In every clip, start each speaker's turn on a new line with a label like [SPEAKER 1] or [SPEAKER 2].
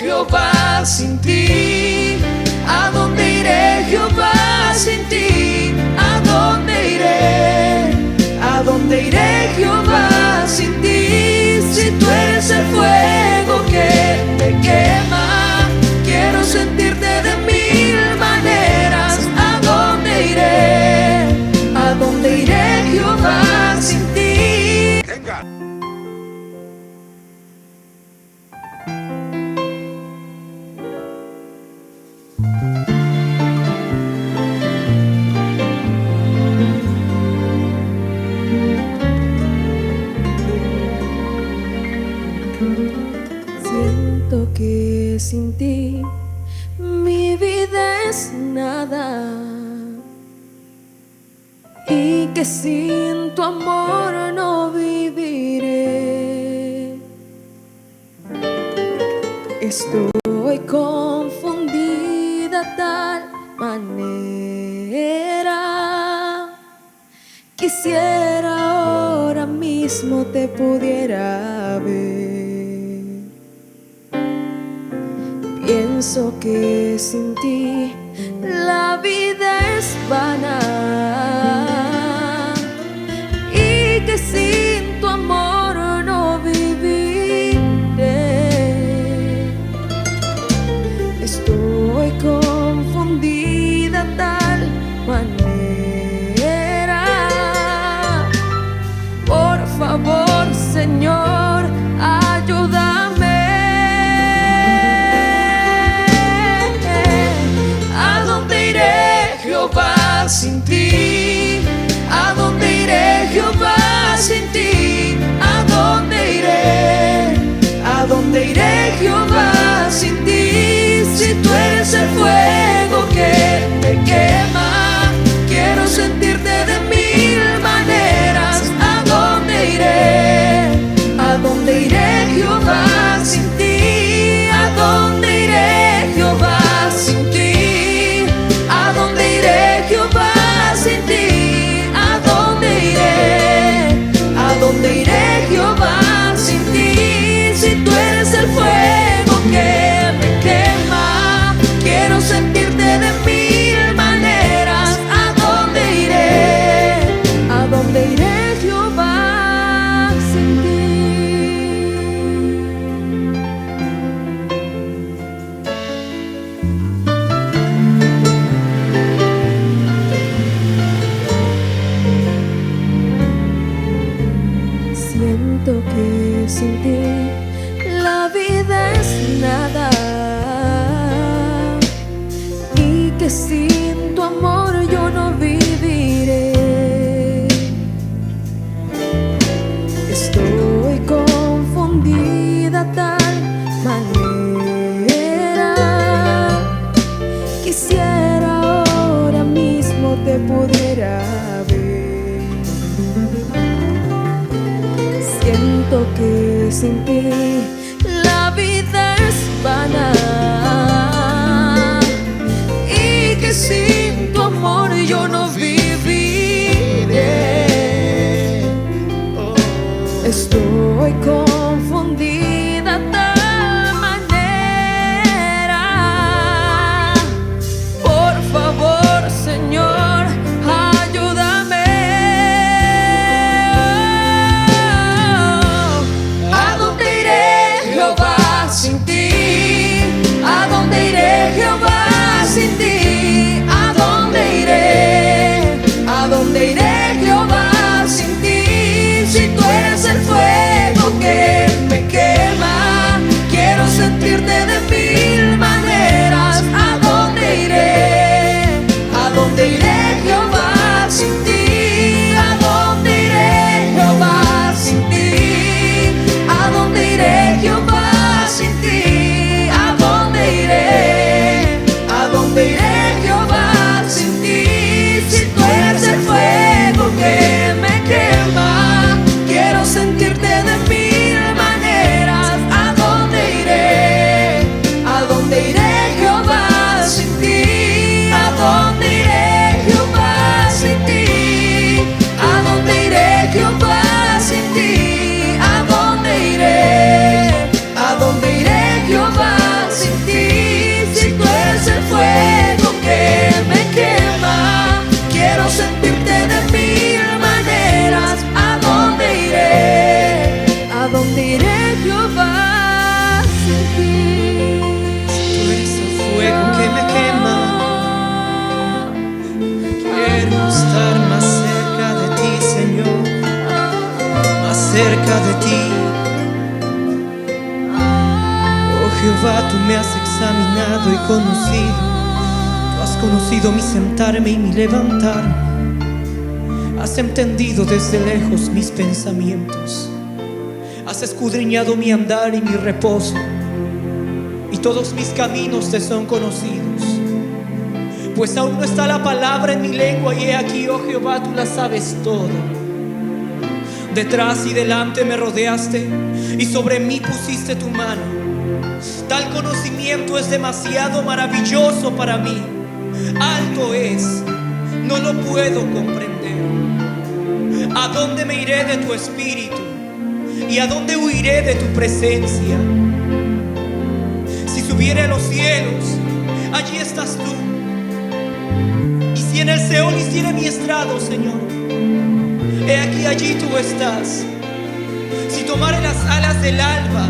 [SPEAKER 1] Jehová, sin ti? ¿A dónde iré, Jehová, sin ti? ¿A dónde iré? ¿A dónde iré, Jehová, sin ti? Si tú eres el fuego que me quema, quiero sentirte de mil maneras. ¿A dónde iré? ¿A dónde iré, Jehová, sin ti? Venga.
[SPEAKER 2] Siento que sin ti mi vida es nada, y que sin tu amor no viviré. Estoy confundida tal manera, quisiera ahora mismo te pudiera ver. Pienso que sin ti la vida es vana, y que sin tu amor no viviré. Estoy confundida tal manera. Por favor, Señor, ayúdame.
[SPEAKER 1] Jehová, sin ti? ¿A dónde iré, Jehová, sin ti? ¿A dónde iré? ¿A dónde iré, Jehová, sin ti? Si tú eres el fuego que me quema, quiero sentirte de mil maneras. ¿A dónde iré? ¿A dónde iré, Jehová, sin ti? ¿A dónde iré, Jehová, sin ti? ¿A dónde iré, Jehová, sin ti? ¿A dónde iré? ¿A dónde iré, Jehová, sin ti? Si tú eres el fuego que me quema, quiero sentirte de mil maneras. ¿A dónde iré? ¿A dónde iré, Jehová, sin ti?
[SPEAKER 2] Siento que sin ti la vida es nada, y que sin tu amor yo no viviré. Estoy confundida tal manera, quisiera ahora mismo te pudiera ver. Siento que sin ti la vida es vana, y que sin tu amor yo no viviré. Estoy confundida tal manera. Por favor, Señor, ayúdame.
[SPEAKER 1] ¿A dónde iré, cerca de ti. Oh Jehová, tú me has examinado y conocido. Tú has conocido mi sentarme y mi levantarme. Has entendido desde lejos mis pensamientos. Has escudriñado mi andar y mi reposo, y todos mis caminos te son conocidos. Pues aún no está la palabra en mi lengua, y he aquí, oh Jehová, tú la sabes todo. Detrás y delante me rodeaste, y sobre mí pusiste tu mano. Tal conocimiento es demasiado maravilloso para mí. Alto es, no lo puedo comprender. ¿A dónde me iré de tu espíritu? ¿Y a dónde huiré de tu presencia? Si subiere a los cielos, allí estás tú. Y si en el Seol hiciere mi estrado, Señor, he aquí, allí tú estás. Si tomare las alas del alba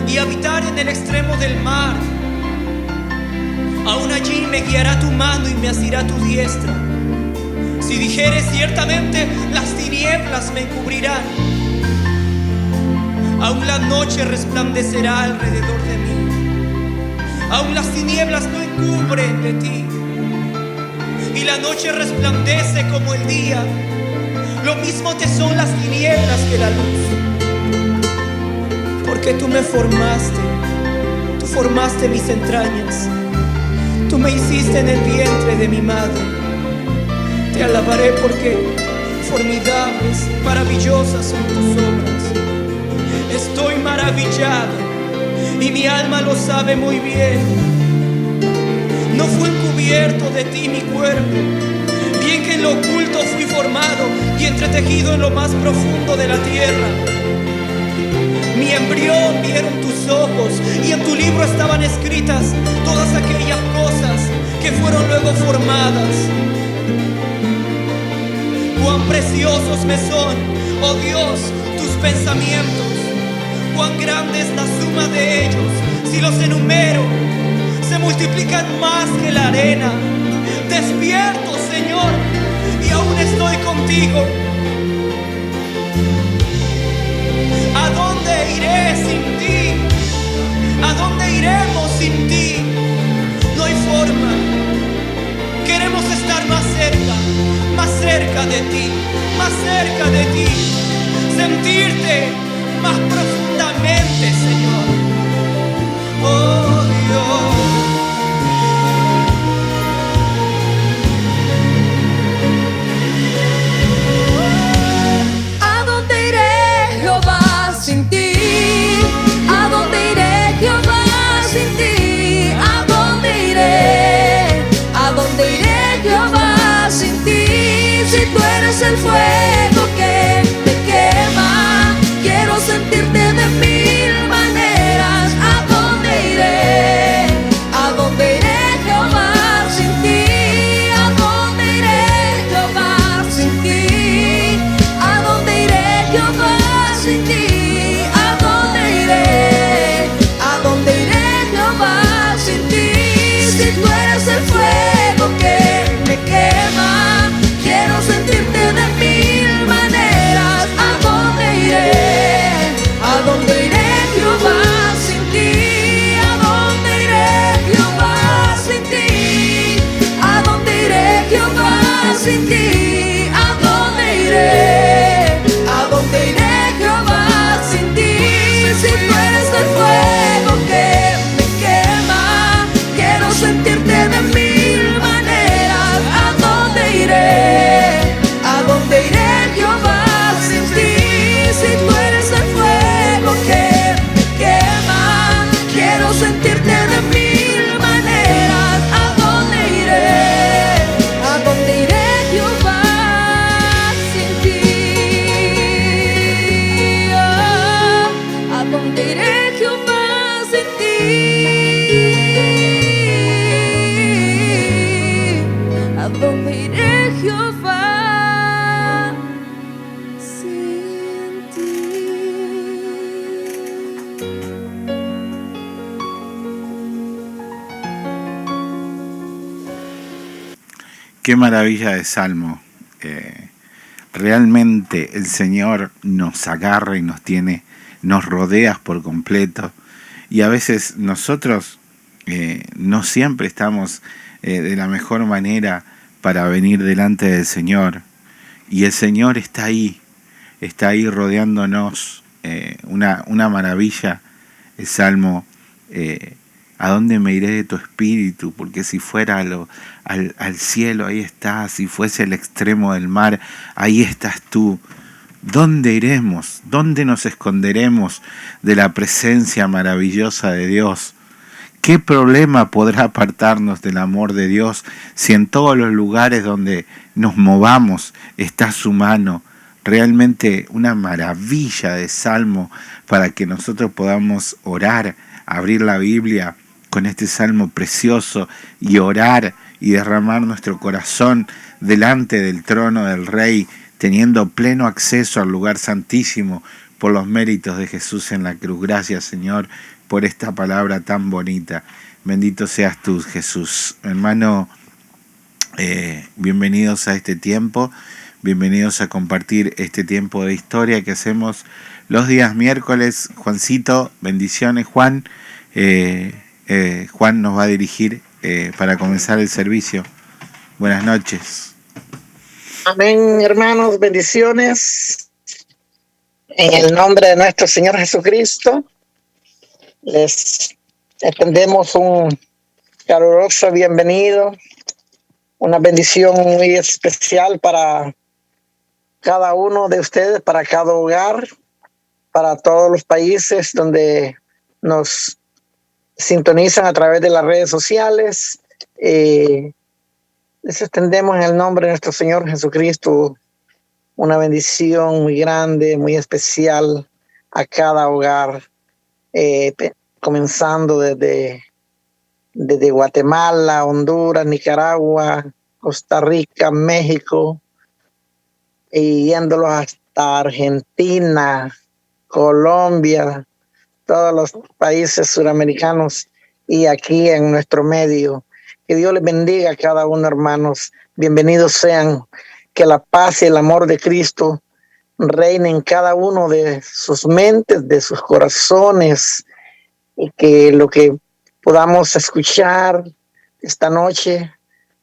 [SPEAKER 1] y habitar en el extremo del mar, aún allí me guiará tu mano y me asirá tu diestra. Si dijere, ciertamente las tinieblas me encubrirán, aún la noche resplandecerá alrededor de mí. Aún las tinieblas no encubren de ti, y la noche resplandece como el día. Lo mismo te son las tinieblas que la luz. Porque tú me formaste, tú formaste mis entrañas, tú me hiciste en el vientre de mi madre. Te alabaré porque formidables, maravillosas son tus obras. Estoy maravillado y mi alma lo sabe muy bien. No fue encubierto de ti mi cuerpo, bien que en lo oculto fui formado y entretejido en lo más profundo de la tierra. Mi embrión vieron tus ojos, y en tu libro estaban escritas todas aquellas cosas que fueron luego formadas. Cuán preciosos me son, oh Dios, tus pensamientos. Cuán grande es la suma de ellos. Si los enumero, se multiplican más que la arena. Despierto, Señor, y aún estoy contigo. ¿A dónde iré sin ti? ¿A dónde iremos sin ti? No hay forma. Queremos estar más cerca de ti, más cerca de ti. Sentirte más profundamente, Señor. Oh Dios.
[SPEAKER 2] ¿A dónde iré, Jehová, sin ti? ¿A dónde iré, Jehová, sin ti? ¿A dónde iré? ¿A dónde iré, Jehová, sin ti? Si tú eres el fuego que me quema, quiero sentirte de mil maneras. ¿A dónde iré? ¿A dónde iré, Jehová, sin ti? ¿A dónde iré, Jehová, sin ti? ¿A dónde iré, Jehová, sin ti? ¿A dónde iré? ¿A dónde iré, Jehová, sin ti? Si tú eres el fuego que me quema, quiero sentirte de mil maneras. ¿A dónde iré? ¿A dónde iré, Jehová, sin ti? ¿A dónde iré, Jehová, sin ti? ¿A dónde iré, Jehová, sin ti? ¿A dónde iré? ¿A dónde iré, Jehová, sin ti? Si tú eres el fuego que me quema, quiero sentirte de mil maneras. ¿A dónde iré? ¿A dónde iré, Jehová, sin ti? Si tú eres el fuego que me quema, quiero sentirte de mil maneras. ¿A dónde iré? ¿A dónde iré, Jehová, sin ti? Oh, ¿a dónde iré, Jehová, sin ti? ¿A dónde iré, Jehová, sin ti?
[SPEAKER 3] Qué maravilla de salmo. realmente el Señor nos agarra y nos rodea por completo. Y a veces nosotros no siempre estamos de la mejor manera para venir delante del Señor. Y el Señor está ahí rodeándonos. Una maravilla el Salmo, ¿a dónde me iré de tu espíritu? Porque si fuera al cielo, ahí estás. Si fuese el extremo del mar, ahí estás tú. ¿Dónde iremos? ¿Dónde nos esconderemos de la presencia maravillosa de Dios? ¿Qué problema podrá apartarnos del amor de Dios si en todos los lugares donde nos movamos está su mano? Realmente una maravilla de salmo para que nosotros podamos orar, abrir la Biblia con este salmo precioso y orar y derramar nuestro corazón delante del trono del Rey, teniendo pleno acceso al lugar santísimo por los méritos de Jesús en la cruz. Gracias, Señor, por esta palabra tan bonita. Bendito seas tú, Jesús. Hermano, bienvenidos a este tiempo, bienvenidos a compartir este tiempo de historia que hacemos los días miércoles. Juancito, bendiciones, Juan. Juan nos va a dirigir para comenzar el servicio. Buenas noches.
[SPEAKER 4] Amén, hermanos, bendiciones. En el nombre de nuestro Señor Jesucristo, les extendemos un caluroso bienvenido, una bendición muy especial para cada uno de ustedes, para cada hogar, para todos los países donde nos sintonizan a través de las redes sociales. Les extendemos en el nombre de nuestro Señor Jesucristo una bendición muy grande, muy especial a cada hogar, comenzando desde Guatemala, Honduras, Nicaragua, Costa Rica, México, y yéndolos hasta Argentina, Colombia, todos los países suramericanos y aquí en nuestro medio. Que Dios les bendiga a cada uno, hermanos. Bienvenidos sean. Que la paz y el amor de Cristo reine en cada uno de sus mentes, de sus corazones, y que lo que podamos escuchar esta noche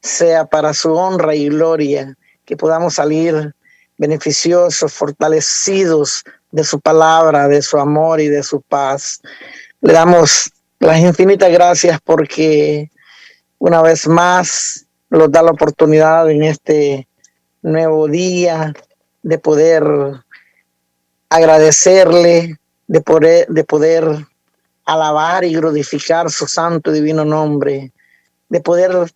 [SPEAKER 4] sea para su honra y gloria, que podamos salir beneficiosos, fortalecidos de su palabra, de su amor y de su paz. Le damos las infinitas gracias porque una vez más nos da la oportunidad en este nuevo día de poder agradecerle, de poder alabar y glorificar su santo y divino nombre, de poder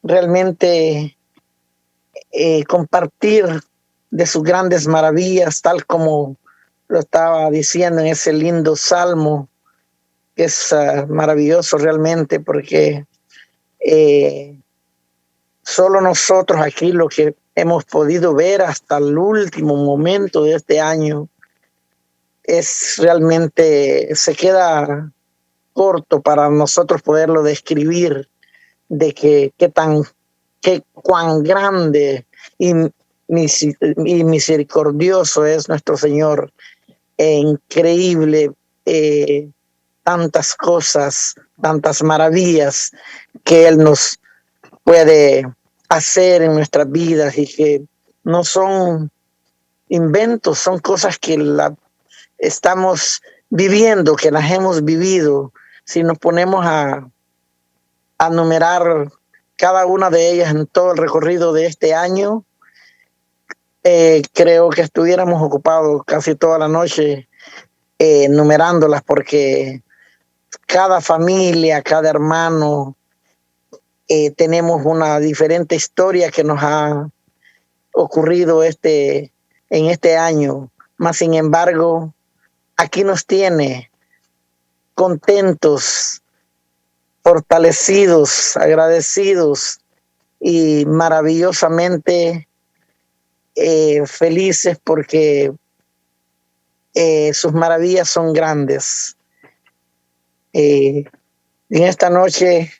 [SPEAKER 4] realmente compartir de sus grandes maravillas, tal como lo estaba diciendo en ese lindo salmo, que es maravilloso realmente, porque solo nosotros aquí lo que hemos podido ver hasta el último momento de este año es realmente, se queda corto para nosotros poderlo describir, de cuán grande y misericordioso es nuestro Señor, increíble, tantas cosas, tantas maravillas que Él nos puede hacer en nuestras vidas y que no son inventos, son cosas que estamos viviendo, que las hemos vivido. Si nos ponemos a numerar cada una de ellas en todo el recorrido de este año, creo que estuviéramos ocupados casi toda la noche numerándolas, porque cada familia, cada hermano, tenemos una diferente historia que nos ha ocurrido en este año. Mas, sin embargo, aquí nos tiene contentos, fortalecidos, agradecidos y maravillosamente felices, porque sus maravillas son grandes. En esta noche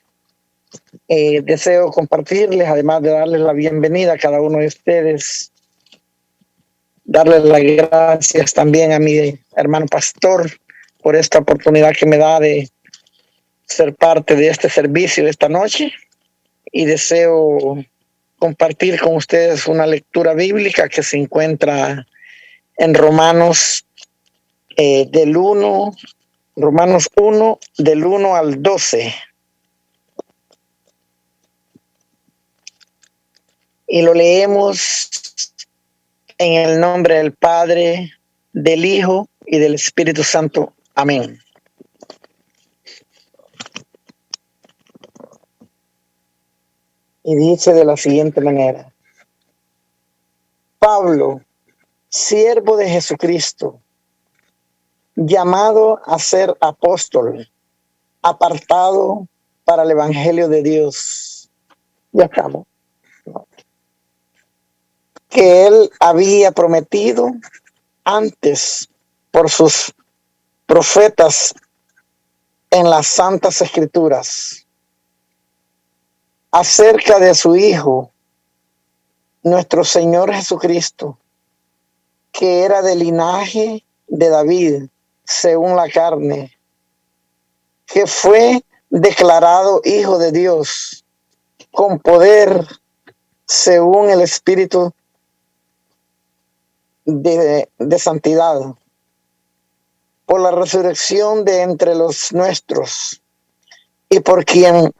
[SPEAKER 4] deseo compartirles, además de darles la bienvenida a cada uno de ustedes, darle las gracias también a mi hermano pastor por esta oportunidad que me da de ser parte de este servicio de esta noche, y deseo compartir con ustedes una lectura bíblica que se encuentra en Romanos Romanos 1 del 1 al 12. Y lo leemos en el nombre del Padre, del Hijo y del Espíritu Santo. Amén. Y dice de la siguiente manera: Pablo, siervo de Jesucristo, llamado a ser apóstol, apartado para el Evangelio de Dios. Ya acabo. Que él había prometido antes por sus profetas en las Santas Escrituras, acerca de su Hijo, nuestro Señor Jesucristo, que era del linaje de David, según la carne, que fue declarado Hijo de Dios, con poder, según el Espíritu de santidad, por la resurrección de entre los nuestros, y por quien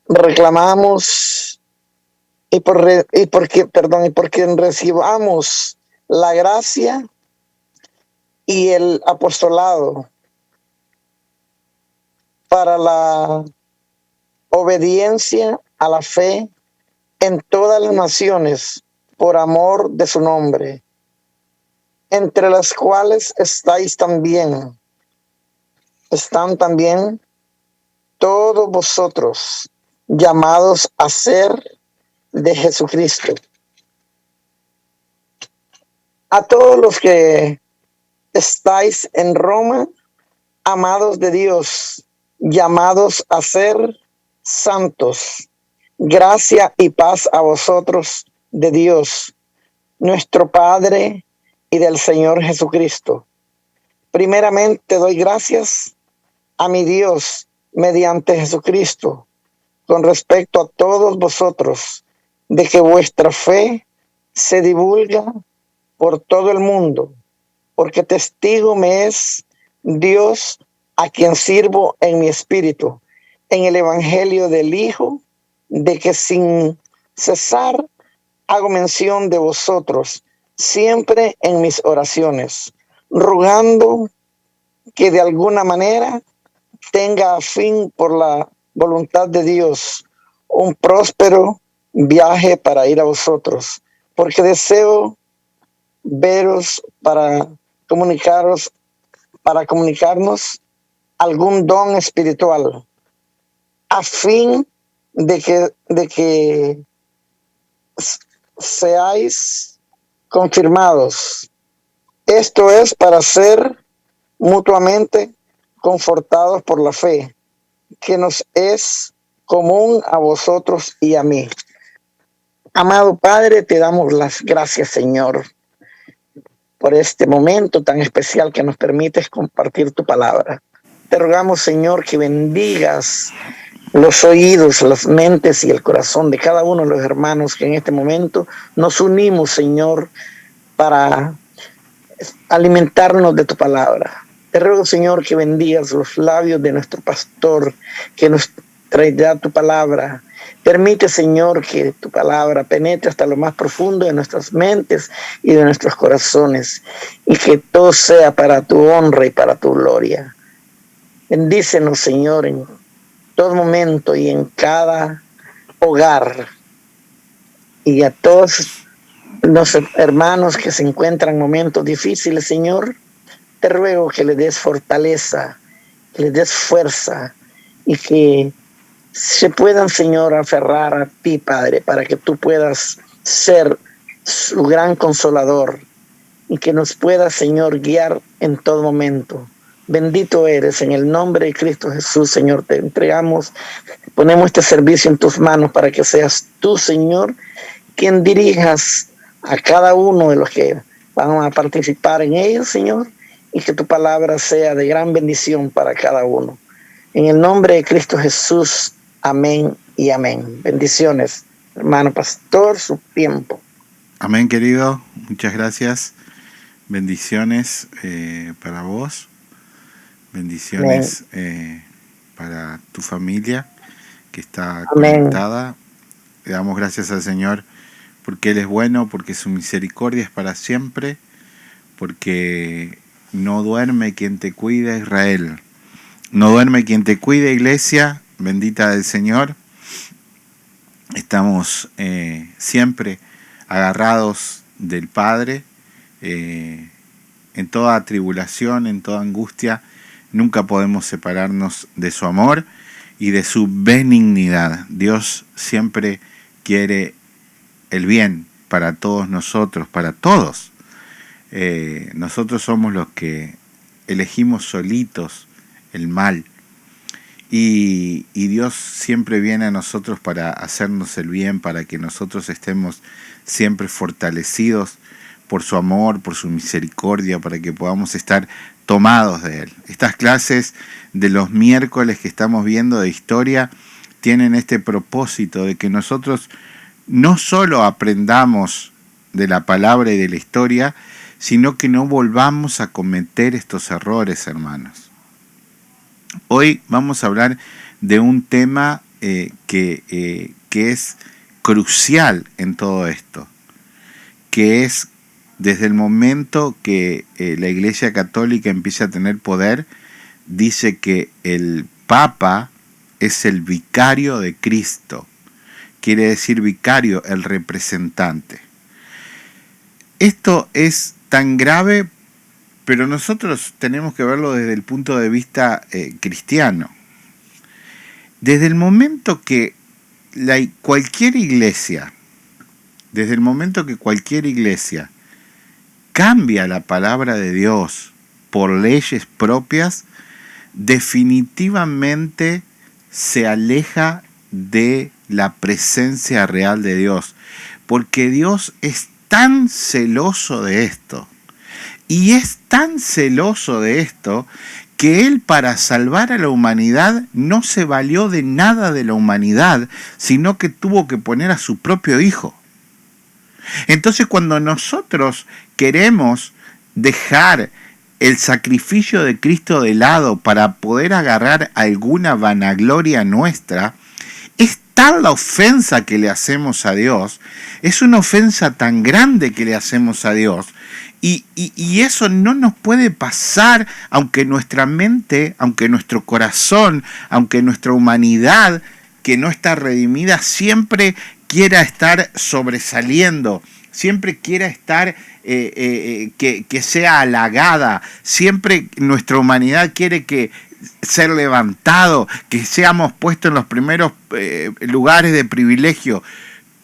[SPEAKER 4] reclamamos y por quien recibamos la gracia y el apostolado para la obediencia a la fe en todas las naciones por amor de su nombre, entre las cuales están también todos vosotros, llamados a ser de Jesucristo. A todos los que estáis en Roma, amados de Dios, llamados a ser santos, gracia y paz a vosotros de Dios, nuestro Padre, y del Señor Jesucristo. Primeramente doy gracias a mi Dios mediante Jesucristo con respecto a todos vosotros, de que vuestra fe se divulga por todo el mundo, porque testigo me es Dios, a quien sirvo en mi espíritu, en el Evangelio del Hijo, de que sin cesar hago mención de vosotros siempre en mis oraciones, rogando que de alguna manera tenga a fin, por la voluntad de Dios, un próspero viaje para ir a vosotros, porque deseo veros para comunicarnos algún don espiritual, a fin de que seáis confirmados. Esto es para ser mutuamente confortados por la fe, que nos es común a vosotros y a mí. Amado Padre, te damos las gracias, Señor, por este momento tan especial que nos permites compartir tu palabra. Te rogamos, Señor, que bendigas los oídos, las mentes y el corazón de cada uno de los hermanos que en este momento nos unimos, Señor, para alimentarnos de tu palabra. Te ruego, Señor, que bendigas los labios de nuestro pastor, que nos traerá tu palabra. Permite, Señor, que tu palabra penetre hasta lo más profundo de nuestras mentes y de nuestros corazones, y que todo sea para tu honra y para tu gloria. Bendícenos, Señor, en todo momento y en cada hogar, y a todos los hermanos que se encuentran en momentos difíciles, Señor, te ruego que les des fortaleza, que les des fuerza, y que se puedan, Señor, aferrar a ti, Padre, para que tú puedas ser su gran consolador, y que nos puedas, Señor, guiar en todo momento. Bendito eres, en el nombre de Cristo Jesús, Señor, te entregamos, ponemos este servicio en tus manos para que seas tú, Señor, quien dirijas a cada uno de los que vamos a participar en ellos, Señor, y que tu palabra sea de gran bendición para cada uno. En el nombre de Cristo Jesús, amén y amén. Bendiciones, hermano pastor, su tiempo.
[SPEAKER 3] Amén, querido. Muchas gracias. Bendiciones para vos. Bendiciones para tu familia que está conectada. Le damos gracias al Señor porque Él es bueno, porque su misericordia es para siempre, porque no duerme quien te cuida, Israel. No duerme quien te cuida, iglesia, bendita del Señor. Estamos siempre agarrados del Padre, en toda tribulación, en toda angustia. Nunca podemos separarnos de su amor y de su benignidad. Dios siempre quiere el bien para todos nosotros, para todos. Nosotros somos los que elegimos solitos el mal. Y Dios siempre viene a nosotros para hacernos el bien, para que nosotros estemos siempre fortalecidos por su amor, por su misericordia, para que podamos estar tomados de Él. Estas clases de los miércoles que estamos viendo de historia tienen este propósito de que nosotros no solo aprendamos de la palabra y de la historia, sino que no volvamos a cometer estos errores, hermanos. Hoy vamos a hablar de un tema que es crucial en todo esto, que es desde el momento que la Iglesia Católica empieza a tener poder, dice que el Papa es el vicario de Cristo. Quiere decir vicario, el representante. Esto es tan grave, pero nosotros tenemos que verlo desde el punto de vista cristiano. Desde el momento que cualquier iglesia cambia la palabra de Dios por leyes propias, definitivamente se aleja de la presencia real de Dios, porque Dios es tan celoso de esto, y es tan celoso de esto, que Él para salvar a la humanidad no se valió de nada de la humanidad, sino que tuvo que poner a su propio Hijo. Entonces, cuando nosotros queremos dejar el sacrificio de Cristo de lado para poder agarrar alguna vanagloria nuestra, es tal la ofensa que le hacemos a Dios, es una ofensa tan grande que le hacemos a Dios, y eso no nos puede pasar, aunque nuestra mente, aunque nuestro corazón, aunque nuestra humanidad, que no está redimida, siempre quiera estar sobresaliendo, siempre quiera estar que sea halagada, siempre nuestra humanidad quiere que ser levantado, que seamos puestos en los primeros lugares de privilegio.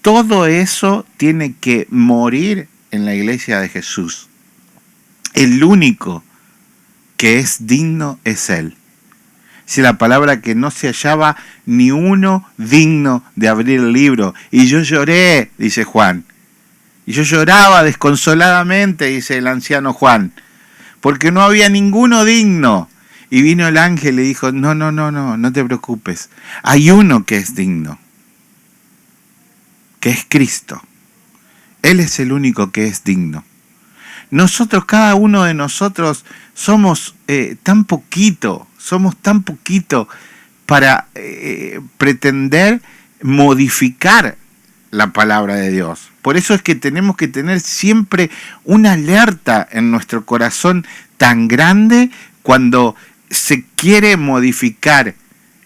[SPEAKER 3] Todo eso tiene que morir en la iglesia de Jesús. El único que es digno es Él. Si la palabra que no se hallaba ni uno digno de abrir el libro. Y yo lloré, dice Juan. Y yo lloraba desconsoladamente, dice el anciano Juan, porque no había ninguno digno. Y vino el ángel y le dijo, no te preocupes. Hay uno que es digno, que es Cristo. Él es el único que es digno. Nosotros, cada uno de nosotros, somos tan poquito para pretender modificar la palabra de Dios. Por eso es que tenemos que tener siempre una alerta en nuestro corazón tan grande cuando se quiere modificar.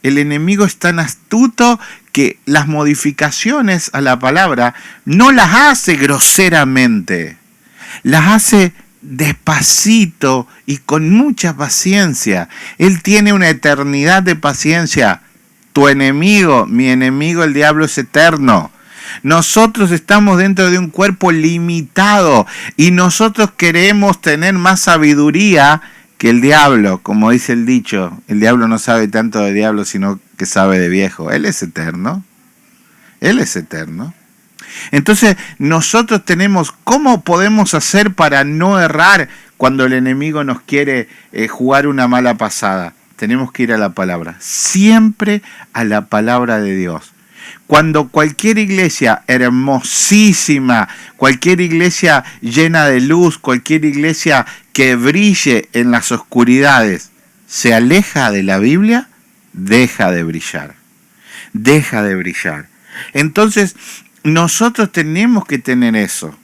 [SPEAKER 3] El enemigo es tan astuto que las modificaciones a la palabra no las hace groseramente, las hace despacito y con mucha paciencia. Él tiene una eternidad de paciencia. Tu enemigo, mi enemigo, el diablo, es eterno. Nosotros estamos dentro de un cuerpo limitado y nosotros queremos tener más sabiduría que el diablo. Como dice el dicho, el diablo no sabe tanto de diablo, sino que sabe de viejo. Él es eterno. Él es eterno. Entonces nosotros tenemos, ¿cómo podemos hacer para no errar cuando el enemigo nos quiere jugar una mala pasada? Tenemos que ir a la palabra, siempre a la palabra de Dios. Cuando cualquier iglesia hermosísima, cualquier iglesia llena de luz, cualquier iglesia que brille en las oscuridades, se aleja de la Biblia, deja de brillar. Deja de brillar. Entonces, nosotros tenemos que tener eso.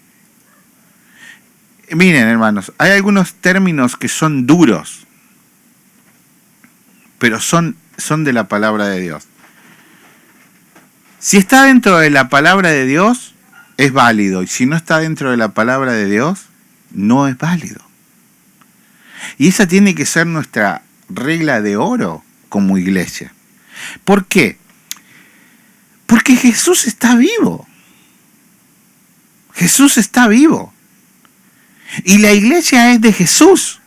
[SPEAKER 3] Miren, hermanos, hay algunos términos que son duros, pero son de la palabra de Dios. Si está dentro de la palabra de Dios, es válido. Y si no está dentro de la palabra de Dios, no es válido. Y esa tiene que ser nuestra regla de oro como iglesia. ¿Por qué? Porque Jesús está vivo. Jesús está vivo. Y la iglesia es de Jesús.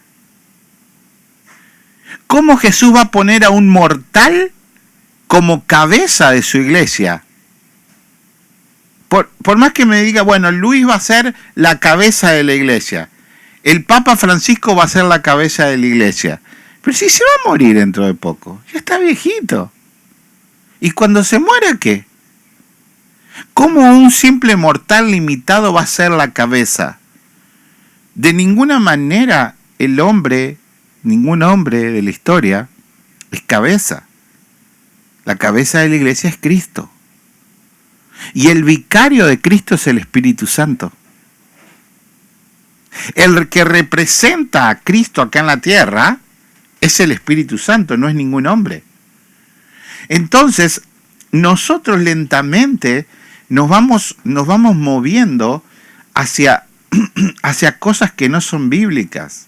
[SPEAKER 3] ¿Cómo Jesús va a poner a un mortal como cabeza de su iglesia? Por más que me diga, bueno, Luis va a ser la cabeza de la iglesia, el Papa Francisco va a ser la cabeza de la iglesia, pero si se va a morir dentro de poco, ya está viejito. ¿Y cuando se muera qué? ¿Cómo un simple mortal limitado va a ser la cabeza? De ninguna manera ningún hombre de la historia es cabeza. La cabeza de la iglesia es Cristo. Y el vicario de Cristo es el Espíritu Santo. El que representa a Cristo acá en la tierra es el Espíritu Santo, no es ningún hombre. Entonces, nosotros lentamente nos vamos moviendo hacia cosas que no son bíblicas.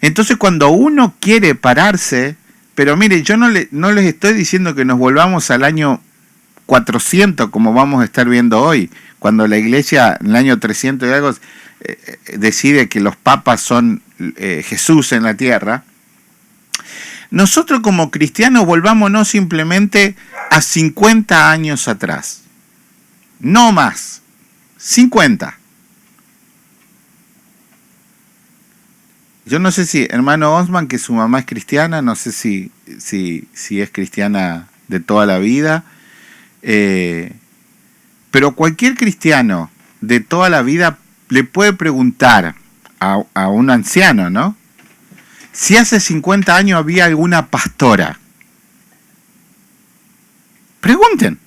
[SPEAKER 3] Entonces, cuando uno quiere pararse, pero mire, yo no les estoy diciendo que nos volvamos al año 400, como vamos a estar viendo hoy, cuando la iglesia en el año 300 y algo decide que los papas son Jesús en la tierra. Nosotros como cristianos volvámonos simplemente a 50 años atrás. No más. 50. Yo no sé si, hermano Osman, que su mamá es cristiana, no sé si es cristiana de toda la vida, pero cualquier cristiano de toda la vida le puede preguntar a un anciano, ¿no? Si hace 50 años había alguna pastora. Pregunten.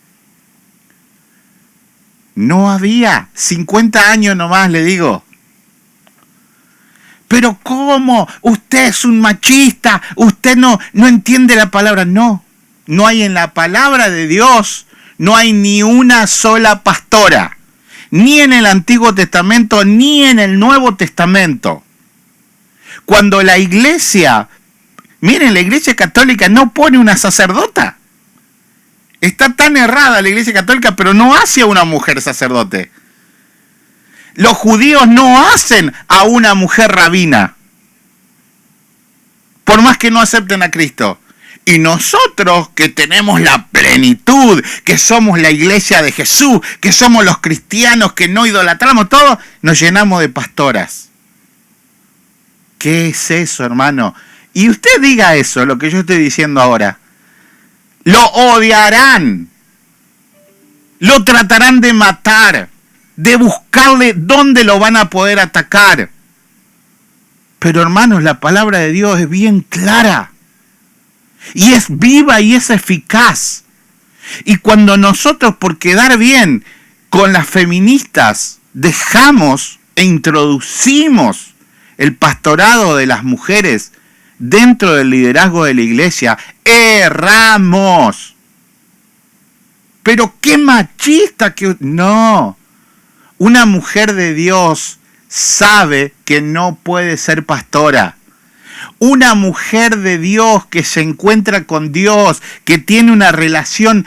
[SPEAKER 3] No había. 50 años nomás, le digo. Pero ¿cómo? Usted es un machista. Usted no entiende la palabra. No hay en la palabra de Dios. No hay ni una sola pastora. Ni en el Antiguo Testamento, ni en el Nuevo Testamento. Cuando la iglesia, miren, la iglesia católica no pone una sacerdota. Está tan errada la iglesia católica, pero no hace a una mujer sacerdote. Los judíos no hacen a una mujer rabina, por más que no acepten a Cristo. Y nosotros que tenemos la plenitud, que somos la iglesia de Jesús, que somos los cristianos que no idolatramos todo, nos llenamos de pastoras. ¿Qué es eso, hermano? Y usted diga eso, lo que yo estoy diciendo ahora. Lo odiarán, lo tratarán de matar, de buscarle dónde lo van a poder atacar. Pero hermanos, la palabra de Dios es bien clara. Y es viva y es eficaz. Y cuando nosotros, por quedar bien con las feministas, dejamos e introducimos el pastorado de las mujeres dentro del liderazgo de la iglesia, erramos. Pero qué machista que... No. Una mujer de Dios sabe que no puede ser pastora. Una mujer de Dios que se encuentra con Dios, que tiene una relación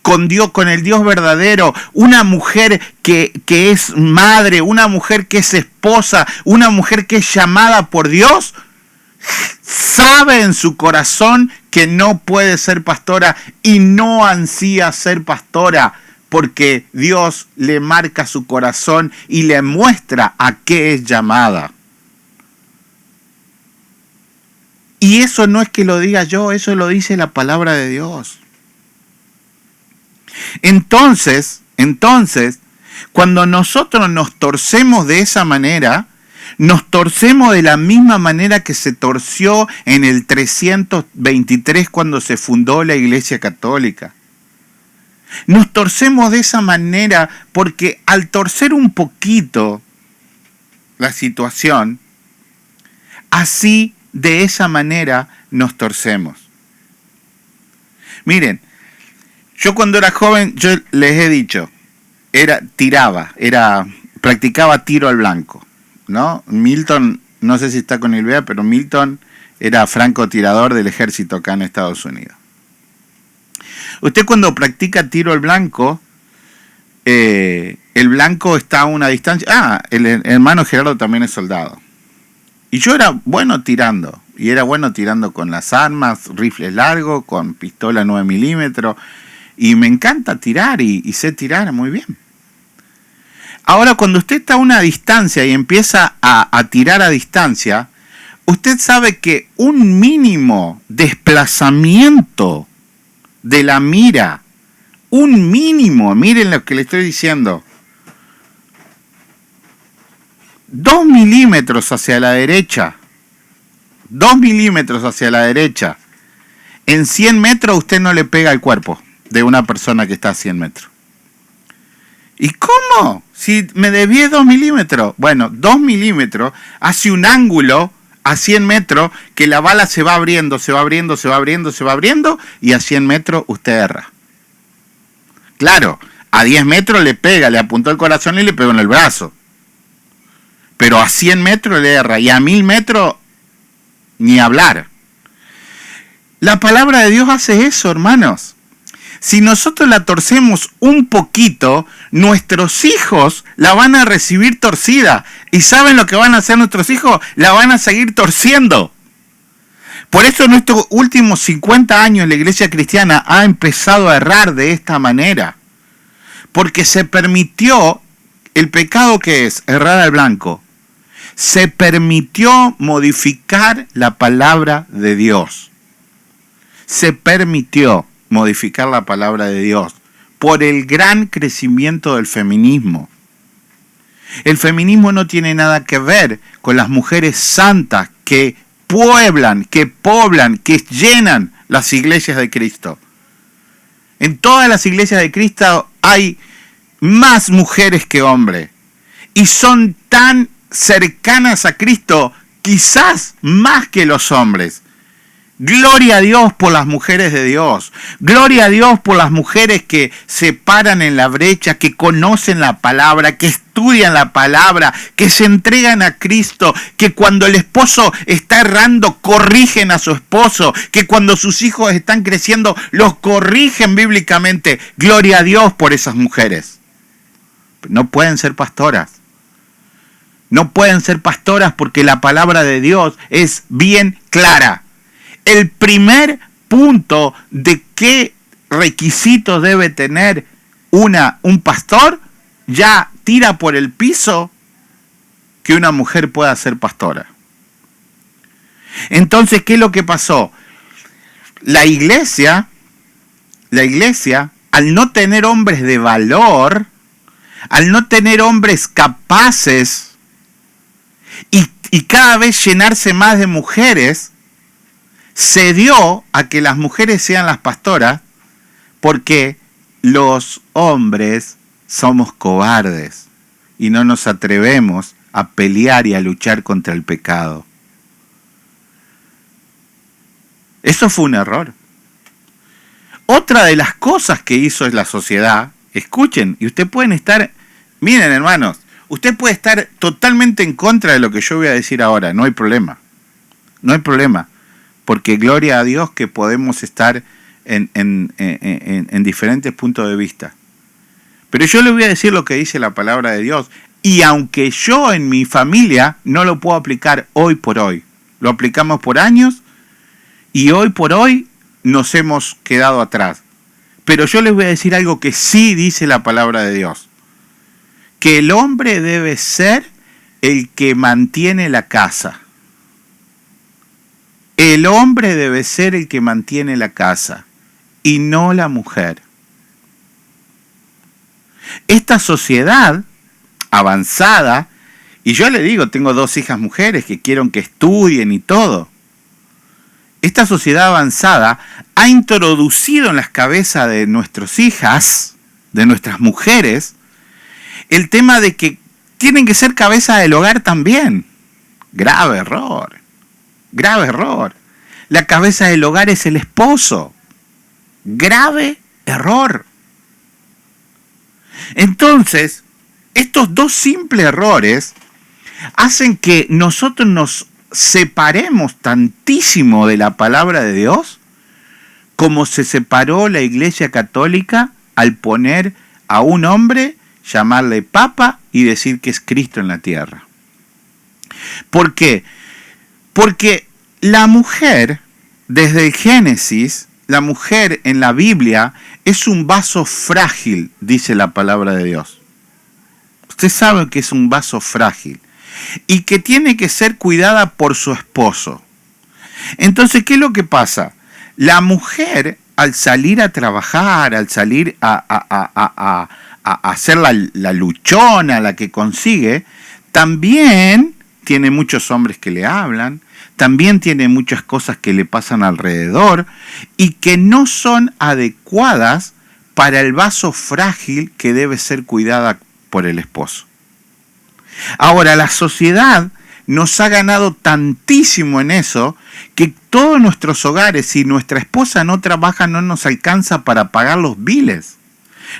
[SPEAKER 3] con Dios, con el Dios verdadero, una mujer que es madre, una mujer que es esposa, una mujer que es llamada por Dios, sabe en su corazón que no puede ser pastora y no ansía ser pastora. porque Dios le marca su corazón y le muestra a qué es llamada. Y eso no es que lo diga yo, eso lo dice la palabra de Dios. Entonces, cuando nosotros nos torcemos de esa manera, nos torcemos de la misma manera que se torció en el 323 cuando se fundó la Iglesia Católica. Nos torcemos de esa manera porque al torcer un poquito la situación, así de esa manera nos torcemos. Miren, yo cuando era joven, yo les he dicho, practicaba tiro al blanco, ¿no? Milton, no sé si está con Ilvea, pero Milton era francotirador del ejército acá en Estados Unidos. Usted cuando practica tiro al blanco, el blanco está a una distancia. El hermano Gerardo también es soldado. Y yo era bueno tirando. Y era bueno tirando con las armas, rifles largos, con pistola 9 milímetros. Y me encanta tirar y sé tirar muy bien. Ahora, cuando usted está a una distancia y empieza a tirar a distancia, usted sabe que un mínimo desplazamiento de la mira, un mínimo, miren lo que le estoy diciendo, 2 milímetros hacia la derecha, 2 milímetros hacia la derecha, en 100 metros usted no le pega al cuerpo de una persona que está a 100 metros. ¿Y cómo? Si me desvié 2 milímetros. Bueno, 2 milímetros hace un ángulo a 100 metros que la bala se va abriendo, se va abriendo, se va abriendo, se va abriendo, y a 100 metros usted erra. Claro, a 10 metros le pega, le apuntó el corazón y le pegó en el brazo. Pero a 100 metros le erra, y a 1000 metros ni hablar. La palabra de Dios hace eso, hermanos. Si nosotros la torcemos un poquito, nuestros hijos la van a recibir torcida. ¿Y saben lo que van a hacer nuestros hijos? La van a seguir torciendo. Por eso en estos últimos 50 años la iglesia cristiana ha empezado a errar de esta manera. Porque se permitió el pecado que es errar al blanco. Se permitió modificar la palabra de Dios. Se permitió modificar la palabra de Dios por el gran crecimiento del feminismo. El feminismo no tiene nada que ver con las mujeres santas que pueblan, que poblan, que llenan las iglesias de Cristo. En todas las iglesias de Cristo hay más mujeres que hombres y son tan cercanas a Cristo, quizás más que los hombres. Gloria a Dios por las mujeres de Dios. Gloria a Dios por las mujeres que se paran en la brecha, que conocen la palabra, que estudian la palabra, que se entregan a Cristo, que cuando el esposo está errando, corrigen a su esposo, que cuando sus hijos están creciendo, los corrigen bíblicamente. Gloria a Dios por esas mujeres. No pueden ser pastoras. No pueden ser pastoras porque la palabra de Dios es bien clara. El primer punto de qué requisitos debe tener un pastor ya tira por el piso que una mujer pueda ser pastora. Entonces, ¿qué es lo que pasó? La iglesia, al no tener hombres de valor, al no tener hombres capaces y cada vez llenarse más de mujeres, se dio a que las mujeres sean las pastoras porque los hombres somos cobardes y no nos atrevemos a pelear y a luchar contra el pecado. Eso fue un error. Otra de las cosas que hizo la sociedad, escuchen, y ustedes pueden estar, miren hermanos, usted puede estar totalmente en contra de lo que yo voy a decir ahora, no hay problema. No hay problema. Porque gloria a Dios que podemos estar en diferentes puntos de vista. Pero yo le voy a decir lo que dice la palabra de Dios. Y aunque yo en mi familia no lo puedo aplicar hoy por hoy. Lo aplicamos por años y hoy por hoy nos hemos quedado atrás. Pero yo les voy a decir algo que sí dice la palabra de Dios. Que el hombre debe ser el que mantiene la casa. El hombre debe ser el que mantiene la casa y no la mujer. Esta sociedad avanzada, y yo le digo, tengo 2 hijas mujeres que quieren que estudien y todo. Esta sociedad avanzada ha introducido en las cabezas de nuestras hijas, de nuestras mujeres, el tema de que tienen que ser cabeza del hogar también. Grave error. Grave error. La cabeza del hogar es el esposo. Grave error. Entonces, estos 2 simples errores hacen que nosotros nos separemos tantísimo de la palabra de Dios como se separó la Iglesia Católica al poner a un hombre, llamarle Papa y decir que es Cristo en la tierra. ¿Por qué? Porque la mujer, desde el Génesis, la mujer en la Biblia es un vaso frágil, dice la palabra de Dios. Usted sabe que es un vaso frágil y que tiene que ser cuidada por su esposo. Entonces, ¿qué es lo que pasa? La mujer, al salir a trabajar, al salir a hacer la luchona, la que consigue, también tiene muchos hombres que le hablan, también tiene muchas cosas que le pasan alrededor y que no son adecuadas para el vaso frágil que debe ser cuidada por el esposo. Ahora, la sociedad nos ha ganado tantísimo en eso que todos nuestros hogares, si nuestra esposa no trabaja, no nos alcanza para pagar los biles.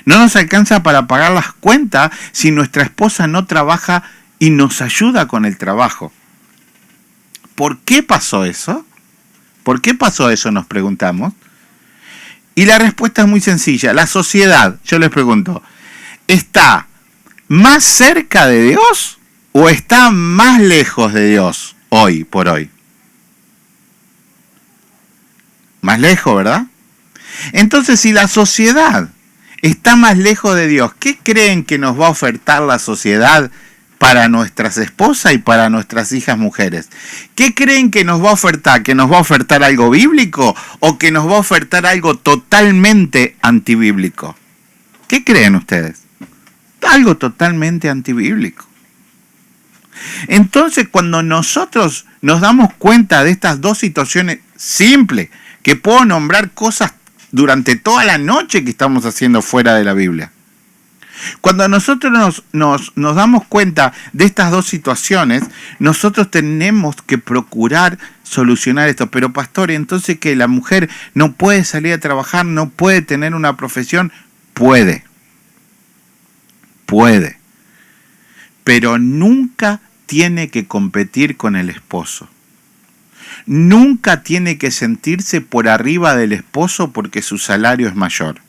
[SPEAKER 3] No nos alcanza para pagar las cuentas si nuestra esposa no trabaja y nos ayuda con el trabajo. ¿Por qué pasó eso? ¿Por qué pasó eso? Nos preguntamos. Y la respuesta es muy sencilla. La sociedad, yo les pregunto, ¿está más cerca de Dios o está más lejos de Dios hoy por hoy? Más lejos, ¿verdad? Entonces, si la sociedad está más lejos de Dios, ¿qué creen que nos va a ofertar la sociedad para nuestras esposas y para nuestras hijas mujeres? ¿Qué creen que nos va a ofertar? ¿Que nos va a ofertar algo bíblico o que nos va a ofertar algo totalmente antibíblico? ¿Qué creen ustedes? Algo totalmente antibíblico. Entonces, cuando nosotros nos damos cuenta de estas 2 situaciones simples, que puedo nombrar cosas durante toda la noche que estamos haciendo fuera de la Biblia. Cuando nosotros nos damos cuenta de estas 2 situaciones, nosotros tenemos que procurar solucionar esto. Pero pastor, entonces que la mujer no puede salir a trabajar, no puede tener una profesión. Puede, pero nunca tiene que competir con el esposo. Nunca tiene que sentirse por arriba del esposo porque su salario es mayor.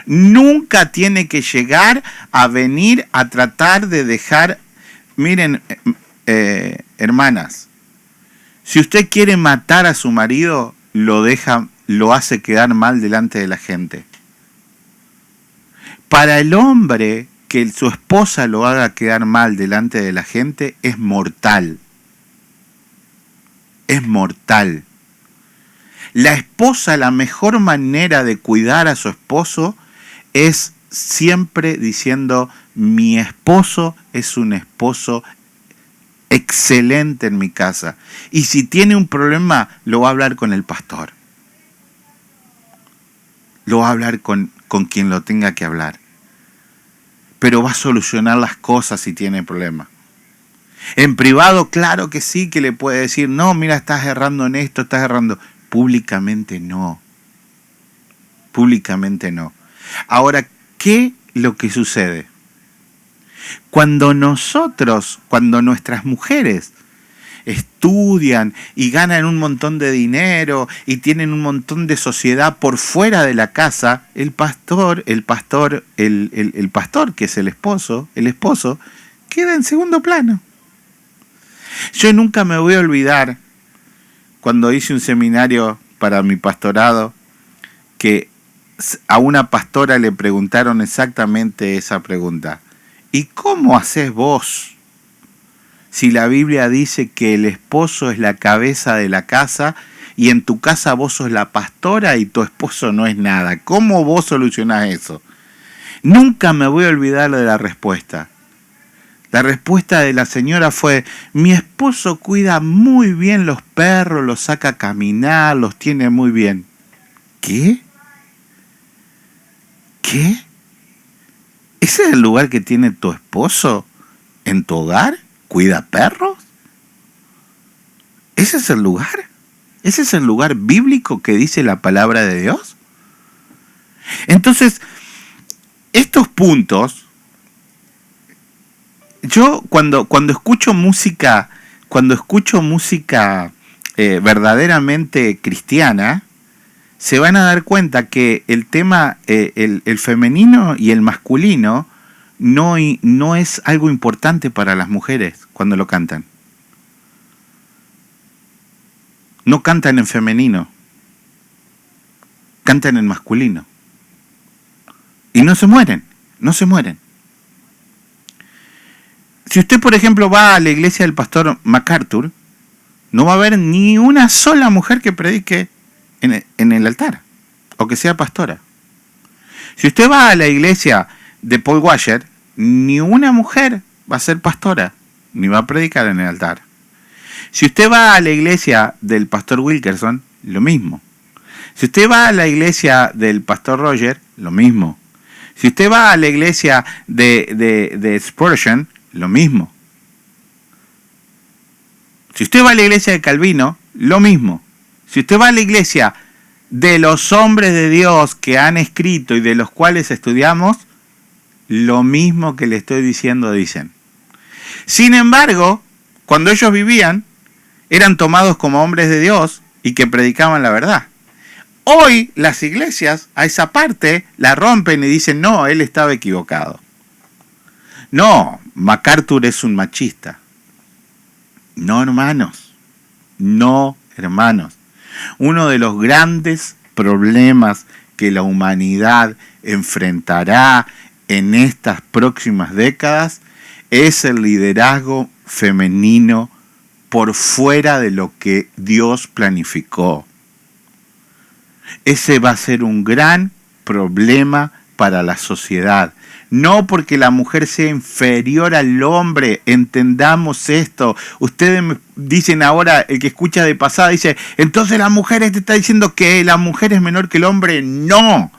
[SPEAKER 3] Nunca tiene que llegar a venir a tratar de dejar... Miren, hermanas, si usted quiere matar a su marido, lo hace quedar mal delante de la gente. Para el hombre, que su esposa lo haga quedar mal delante de la gente es mortal. Es mortal. La esposa, la mejor manera de cuidar a su esposo es siempre diciendo: mi esposo es un esposo excelente en mi casa. Y si tiene un problema, lo va a hablar con el pastor. Lo va a hablar con quien lo tenga que hablar. Pero va a solucionar las cosas si tiene problemas. En privado, claro que sí, que le puede decir: no, mira, estás errando en esto, estás errando. Públicamente no. Públicamente no. Ahora, ¿qué es lo que sucede? Cuando nuestras mujeres estudian y ganan un montón de dinero y tienen un montón de sociedad por fuera de la casa, el pastor, que es el esposo queda en segundo plano. Yo nunca me voy a olvidar cuando hice un seminario para mi pastorado que a una pastora le preguntaron exactamente esa pregunta. ¿Y cómo haces vos si la Biblia dice que el esposo es la cabeza de la casa y en tu casa vos sos la pastora y tu esposo no es nada? ¿Cómo vos solucionás eso? Nunca me voy a olvidar de la respuesta. La respuesta de la señora fue: mi esposo cuida muy bien los perros, los saca a caminar, los tiene muy bien. ¿Qué? ¿Qué? ¿Ese es el lugar que tiene tu esposo en tu hogar? ¿Cuida perros? ¿Ese es el lugar? ¿Ese es el lugar bíblico que dice la palabra de Dios? Entonces, estos puntos, yo cuando escucho música verdaderamente cristiana, se van a dar cuenta que el tema, el femenino y el masculino, no es algo importante para las mujeres cuando lo cantan. No cantan en femenino, cantan en masculino. Y no se mueren. Si usted, por ejemplo, va a la iglesia del pastor MacArthur, no va a haber ni una sola mujer que predique en el altar, o que sea pastora. Si usted va a la iglesia de Paul Washer, ni una mujer va a ser pastora, ni va a predicar en el altar. Si usted va a la iglesia del pastor Wilkerson, lo mismo. Si usted va a la iglesia del pastor Roger, lo mismo. Si usted va a la iglesia de Spurgeon, lo mismo. Si usted va a la iglesia de Calvino, lo mismo. Si usted va a la iglesia de los hombres de Dios que han escrito y de los cuales estudiamos, lo mismo que le estoy diciendo dicen. Sin embargo, cuando ellos vivían, eran tomados como hombres de Dios y que predicaban la verdad. Hoy las iglesias a esa parte la rompen y dicen: no, él estaba equivocado. No, MacArthur es un machista. No, hermanos. No, hermanos. Uno de los grandes problemas que la humanidad enfrentará en estas próximas décadas es el liderazgo femenino por fuera de lo que Dios planificó. Ese va a ser un gran problema para la sociedad. No porque la mujer sea inferior al hombre, entendamos esto. Ustedes me dicen ahora, el que escucha de pasada dice: entonces la mujer te está diciendo que la mujer es menor que el hombre. No,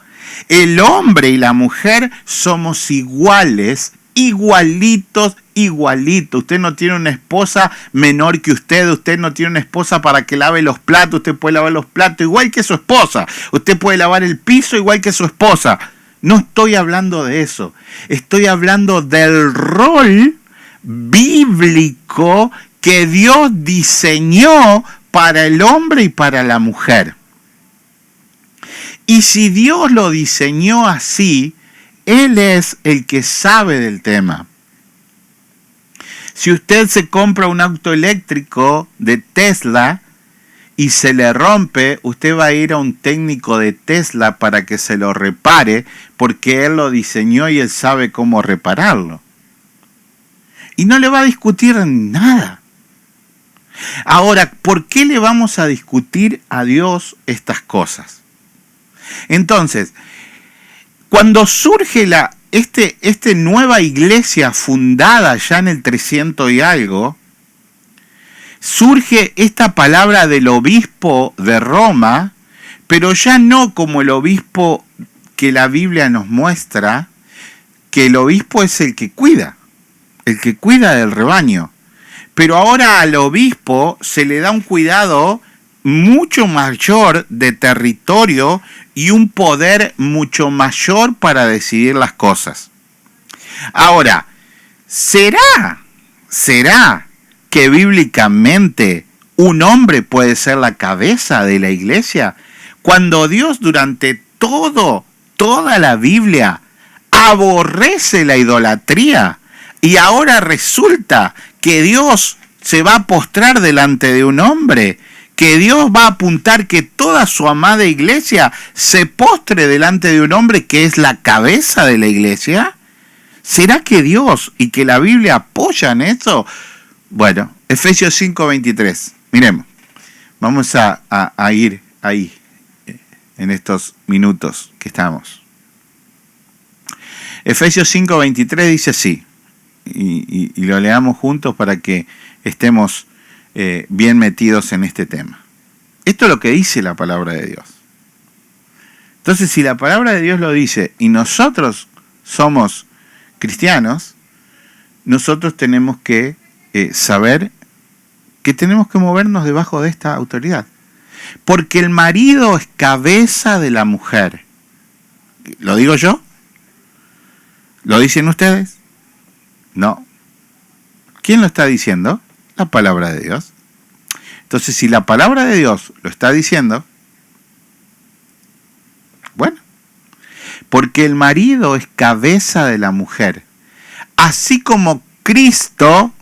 [SPEAKER 3] el hombre y la mujer somos iguales, igualitos. Usted no tiene una esposa menor que usted no tiene una esposa para que lave los platos. Usted puede lavar los platos igual que su esposa, usted puede lavar el piso igual que su esposa. No estoy hablando de eso, estoy hablando del rol bíblico que Dios diseñó para el hombre y para la mujer. Y si Dios lo diseñó así, Él es el que sabe del tema. Si usted se compra un auto eléctrico de Tesla y se le rompe, usted va a ir a un técnico de Tesla para que se lo repare, porque él lo diseñó y él sabe cómo repararlo. Y no le va a discutir nada. Ahora, ¿por qué le vamos a discutir a Dios estas cosas? Entonces, cuando surge esta nueva iglesia fundada ya en el 300 y algo, surge esta palabra del obispo de Roma, pero ya no como el obispo que la Biblia nos muestra, que el obispo es el que cuida del rebaño. Pero ahora al obispo se le da un cuidado mucho mayor de territorio y un poder mucho mayor para decidir las cosas. Ahora, ¿será que bíblicamente un hombre puede ser la cabeza de la iglesia? Cuando Dios durante toda la Biblia aborrece la idolatría y ahora resulta que Dios se va a postrar delante de un hombre que Dios va a apuntar que toda su amada iglesia se postre delante de un hombre que es la cabeza de la iglesia? ¿Será que Dios y que la Biblia apoyan eso? Bueno, Efesios 5:23. Miremos, vamos a ir ahí en estos minutos que estamos. Efesios 5:23 dice así, y lo leamos juntos para que estemos bien metidos en este tema. Esto es lo que dice la palabra de Dios. Entonces, si la palabra de Dios lo dice y nosotros somos cristianos, nosotros tenemos que saber que tenemos que movernos debajo de esta autoridad. Porque el marido es cabeza de la mujer. ¿Lo digo yo? ¿Lo dicen ustedes? No. ¿Quién lo está diciendo? La palabra de Dios. Entonces, si la palabra de Dios lo está diciendo, bueno, porque el marido es cabeza de la mujer, así como Cristo,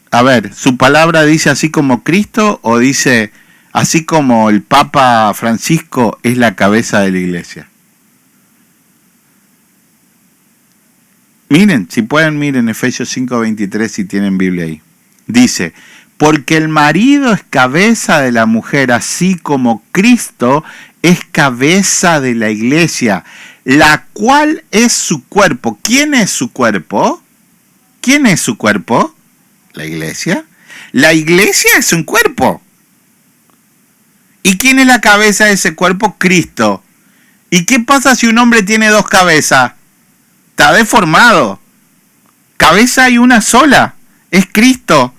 [SPEAKER 3] a ver, ¿su palabra dice así como Cristo o dice así como el Papa Francisco es la cabeza de la iglesia? Miren, si pueden, miren Efesios 5:23 si tienen Biblia ahí. Dice, porque el marido es cabeza de la mujer, así como Cristo es cabeza de la iglesia, la cual es su cuerpo. ¿Quién es su cuerpo? ¿Quién es su cuerpo? La iglesia. La iglesia es un cuerpo. ¿Y quién es la cabeza de ese cuerpo? Cristo. ¿Y qué pasa si un hombre tiene dos cabezas? Está deformado. Cabeza hay una sola, es Cristo.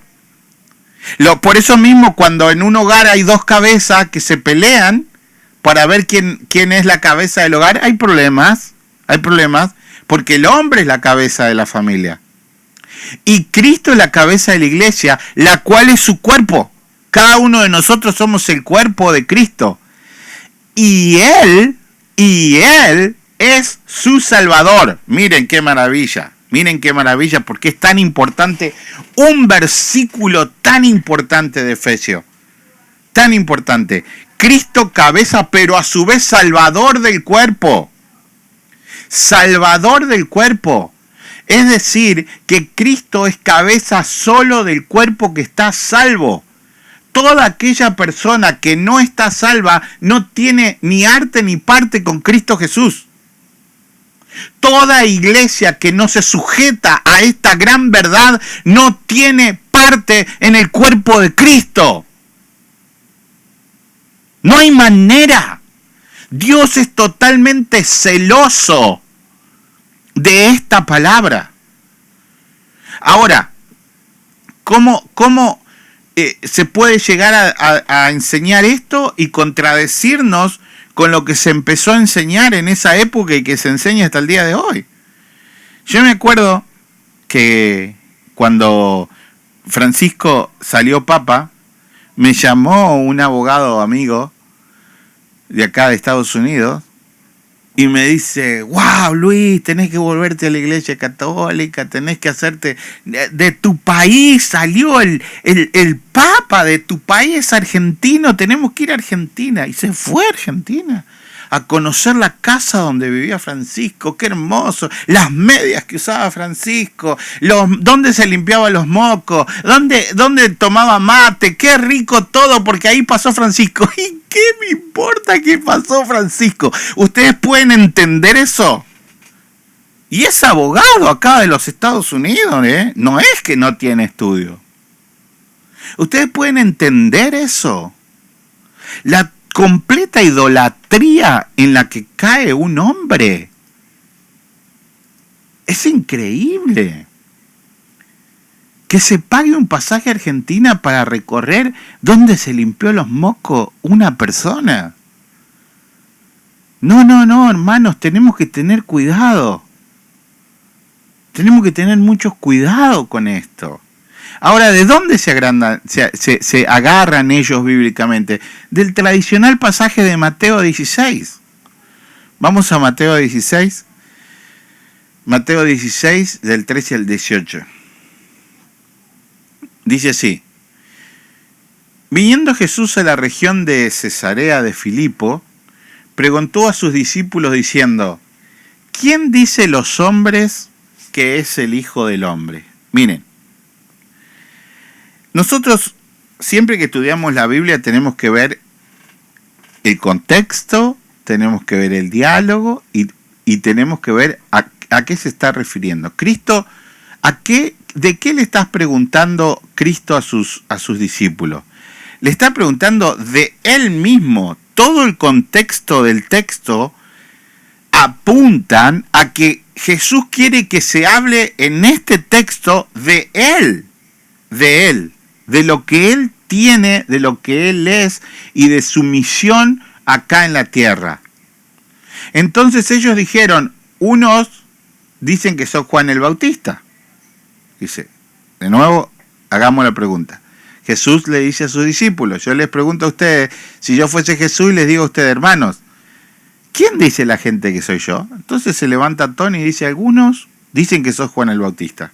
[SPEAKER 3] Por eso mismo, cuando en un hogar hay dos cabezas que se pelean para ver quién es la cabeza del hogar, hay problemas, porque el hombre es la cabeza de la familia. Y Cristo es la cabeza de la iglesia, la cual es su cuerpo. Cada uno de nosotros somos el cuerpo de Cristo. Y Él es su Salvador. Miren qué maravilla, porque es tan importante, un versículo tan importante de Efesios, tan importante. Cristo cabeza, pero a su vez Salvador del cuerpo. Salvador del cuerpo. Es decir, que Cristo es cabeza solo del cuerpo que está salvo. Toda aquella persona que no está salva no tiene ni arte ni parte con Cristo Jesús. Toda iglesia que no se sujeta a esta gran verdad no tiene parte en el cuerpo de Cristo. No hay manera. Dios es totalmente celoso de esta palabra. Ahora, ¿cómo se puede llegar a enseñar esto y contradecirnos con lo que se empezó a enseñar en esa época y que se enseña hasta el día de hoy? Yo me acuerdo que cuando Francisco salió papa, me llamó un abogado amigo de acá de Estados Unidos y me dice, wow, Luis, tenés que volverte a la iglesia católica, tenés que hacerte, de tu país salió el papa, de tu país es argentino, tenemos que ir a Argentina. Y se fue a Argentina a conocer la casa donde vivía Francisco, qué hermoso, las medias que usaba Francisco, dónde se limpiaba los mocos, dónde tomaba mate, qué rico todo, porque ahí pasó Francisco. ¿Y qué me importa qué pasó Francisco? ¿Ustedes pueden entender eso? Y es abogado acá de los Estados Unidos, no es que no tiene estudio. ¿Ustedes pueden entender eso? La completa idolatría en la que cae un hombre. Es increíble que se pague un pasaje a Argentina para recorrer donde se limpió los mocos una persona. No, hermanos, tenemos que tener cuidado. Tenemos que tener mucho cuidado con esto. Ahora, ¿de dónde se agarran ellos bíblicamente? Del tradicional pasaje de Mateo 16. Vamos a Mateo 16. Mateo 16, del 13 al 18. Dice así. Viniendo Jesús a la región de Cesarea de Filipo, preguntó a sus discípulos diciendo: ¿quién dice los hombres que es el Hijo del Hombre? Miren, nosotros siempre que estudiamos la Biblia tenemos que ver el contexto, tenemos que ver el diálogo y tenemos que ver a qué se está refiriendo. Cristo, ¿de qué le estás preguntando Cristo a sus discípulos? Le está preguntando de él mismo. Todo el contexto del texto apuntan a que Jesús quiere que se hable en este texto de él, de lo que él tiene, de lo que él es y de su misión acá en la tierra. Entonces ellos dijeron, unos dicen que sos Juan el Bautista. Dice, de nuevo, hagamos la pregunta. Jesús le dice a sus discípulos, yo les pregunto a ustedes, si yo fuese Jesús y les digo a ustedes, hermanos, ¿quién dice la gente que soy yo? Entonces se levanta Tony y dice, algunos dicen que sos Juan el Bautista.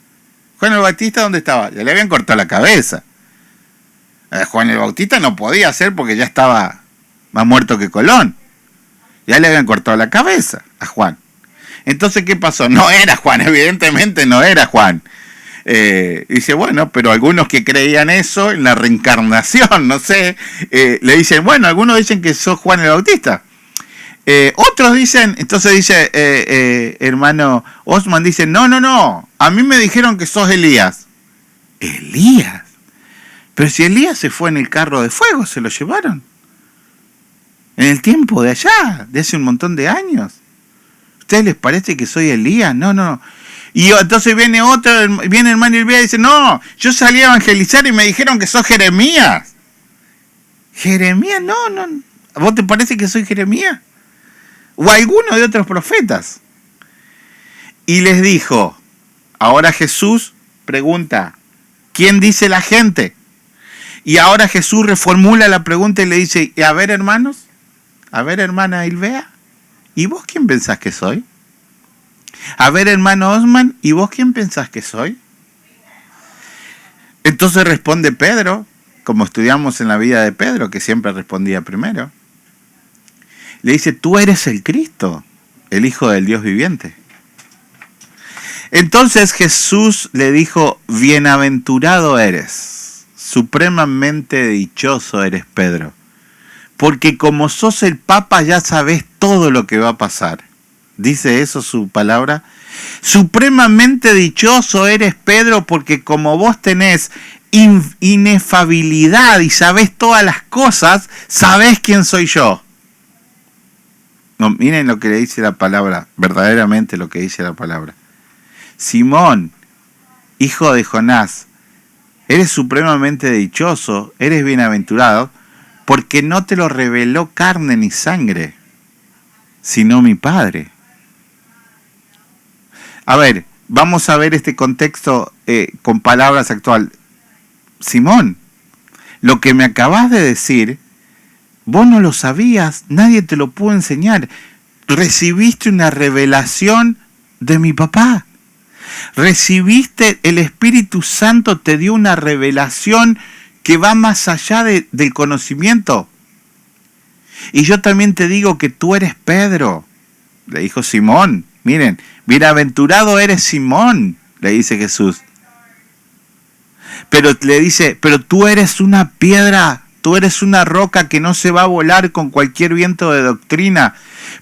[SPEAKER 3] Juan el Bautista, ¿dónde estaba? Ya le habían cortado la cabeza. Juan el Bautista no podía ser porque ya estaba más muerto que Colón. Ya le habían cortado la cabeza a Juan. Entonces, ¿qué pasó? No era Juan, evidentemente no era Juan. Dice, bueno, pero algunos que creían eso en la reencarnación, no sé, le dicen, bueno, algunos dicen que sos Juan el Bautista. Otros dicen, entonces dice, hermano Osman, dice, no, a mí me dijeron que sos Elías. Elías. Pero si Elías se fue en el carro de fuego, se lo llevaron. En el tiempo de allá, de hace un montón de años. ¿A ustedes les parece que soy Elías? No. Y entonces viene hermano Elías y dice, no, yo salí a evangelizar y me dijeron que sos Jeremías. Jeremías, no. ¿A vos te parece que soy Jeremías? O alguno de otros profetas. Y les dijo, ahora Jesús pregunta, ¿quién dice la gente? Y ahora Jesús reformula la pregunta y le dice, a ver hermanos, a ver hermana Ilvea, ¿y vos quién pensás que soy? A ver hermano Osman, ¿y vos quién pensás que soy? Entonces responde Pedro, como estudiamos en la vida de Pedro, que siempre respondía primero. Le dice, tú eres el Cristo, el Hijo del Dios viviente. Entonces Jesús le dijo, bienaventurado eres, supremamente dichoso eres Pedro, porque como sos el Papa ya sabés todo lo que va a pasar. Dice eso su palabra. Supremamente dichoso eres Pedro, porque como vos tenés inefabilidad y sabés todas las cosas, sabés quién soy yo. No, miren lo que le dice la palabra, verdaderamente lo que dice la palabra. Simón, hijo de Jonás, eres supremamente dichoso, eres bienaventurado, porque no te lo reveló carne ni sangre, sino mi Padre. A ver, vamos a ver este contexto con palabras actuales. Simón, lo que me acabas de decir, vos no lo sabías, nadie te lo pudo enseñar. Recibiste una revelación de mi papá. Recibiste, el Espíritu Santo te dio una revelación que va más allá del conocimiento. Y yo también te digo que tú eres Pedro, le dijo Simón. Miren, bienaventurado eres Simón, le dice Jesús. Pero le dice, pero tú eres una piedra, tú eres una roca que no se va a volar con cualquier viento de doctrina,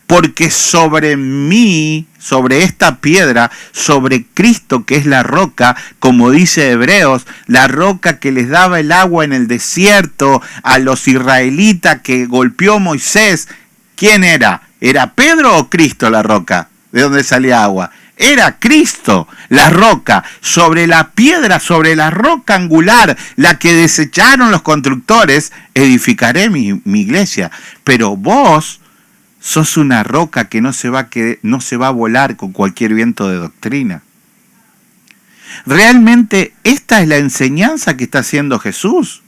[SPEAKER 3] porque sobre mí, sobre esta piedra, sobre Cristo que es la roca, como dice Hebreos, la roca que les daba el agua en el desierto a los israelitas que golpeó Moisés, ¿quién era? ¿Era Pedro o Cristo la roca? ¿De dónde salía agua? Era Cristo, la roca, sobre la piedra, sobre la roca angular, la que desecharon los constructores, edificaré mi iglesia. Pero vos sos una roca que no se va a volar con cualquier viento de doctrina. Realmente esta es la enseñanza que está haciendo Jesús.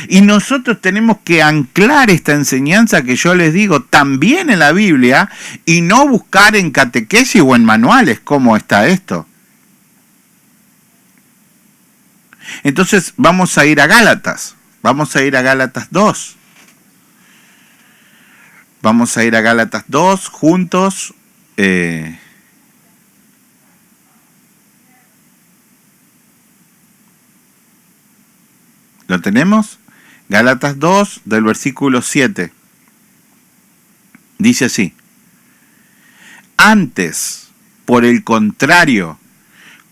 [SPEAKER 3] Y nosotros tenemos que anclar esta enseñanza que yo les digo también en la Biblia y no buscar en catequesis o en manuales cómo está esto. Entonces vamos a ir a Gálatas. Vamos a ir a Gálatas 2. Vamos a ir a Gálatas 2 juntos. ¿Lo tenemos? Gálatas 2 del versículo 7. Dice así: antes, por el contrario,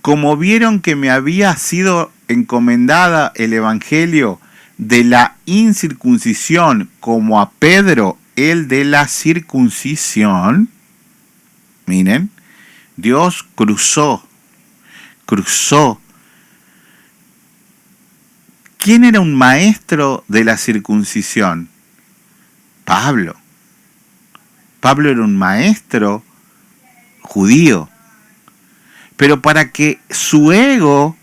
[SPEAKER 3] como vieron que me había sido encomendada el evangelio de la incircuncisión, como a Pedro el de la circuncisión, miren, Dios cruzó. ¿Quién era un maestro de la circuncisión? Pablo. Pablo era un maestro judío. Pero para que su ego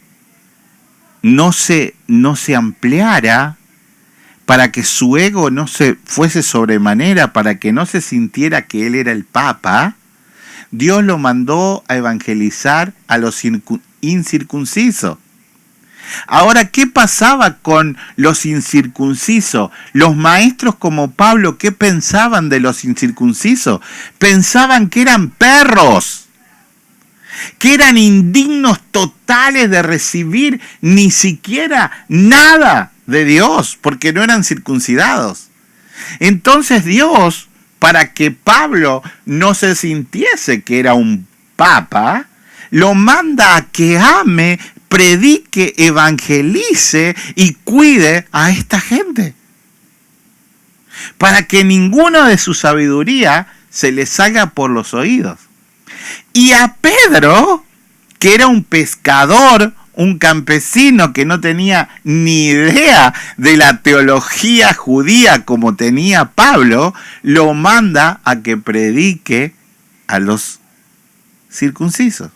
[SPEAKER 3] no se ampliara, para que su ego no se fuese sobremanera, para que no se sintiera que él era el Papa, Dios lo mandó a evangelizar a los incircuncisos. Ahora, ¿qué pasaba con los incircuncisos? Los maestros como Pablo, ¿qué pensaban de los incircuncisos? Pensaban que eran perros, que eran indignos totales de recibir ni siquiera nada de Dios, porque no eran circuncidados. Entonces Dios, para que Pablo no se sintiese que era un papa, lo manda a que ame, predique, evangelice y cuide a esta gente, para que ninguno de su sabiduría se le salga por los oídos. Y a Pedro, que era un pescador, un campesino que no tenía ni idea de la teología judía como tenía Pablo, lo manda a que predique a los circuncisos.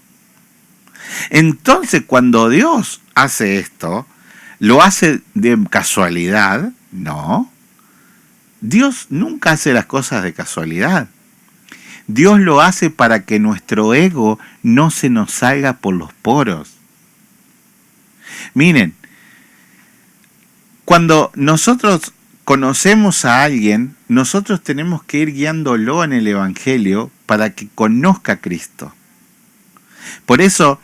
[SPEAKER 3] Entonces, cuando Dios hace esto, ¿lo hace de casualidad? No. Dios nunca hace las cosas de casualidad. Dios lo hace para que nuestro ego no se nos salga por los poros. Miren, cuando nosotros conocemos a alguien, nosotros tenemos que ir guiándolo en el Evangelio para que conozca a Cristo. Por eso,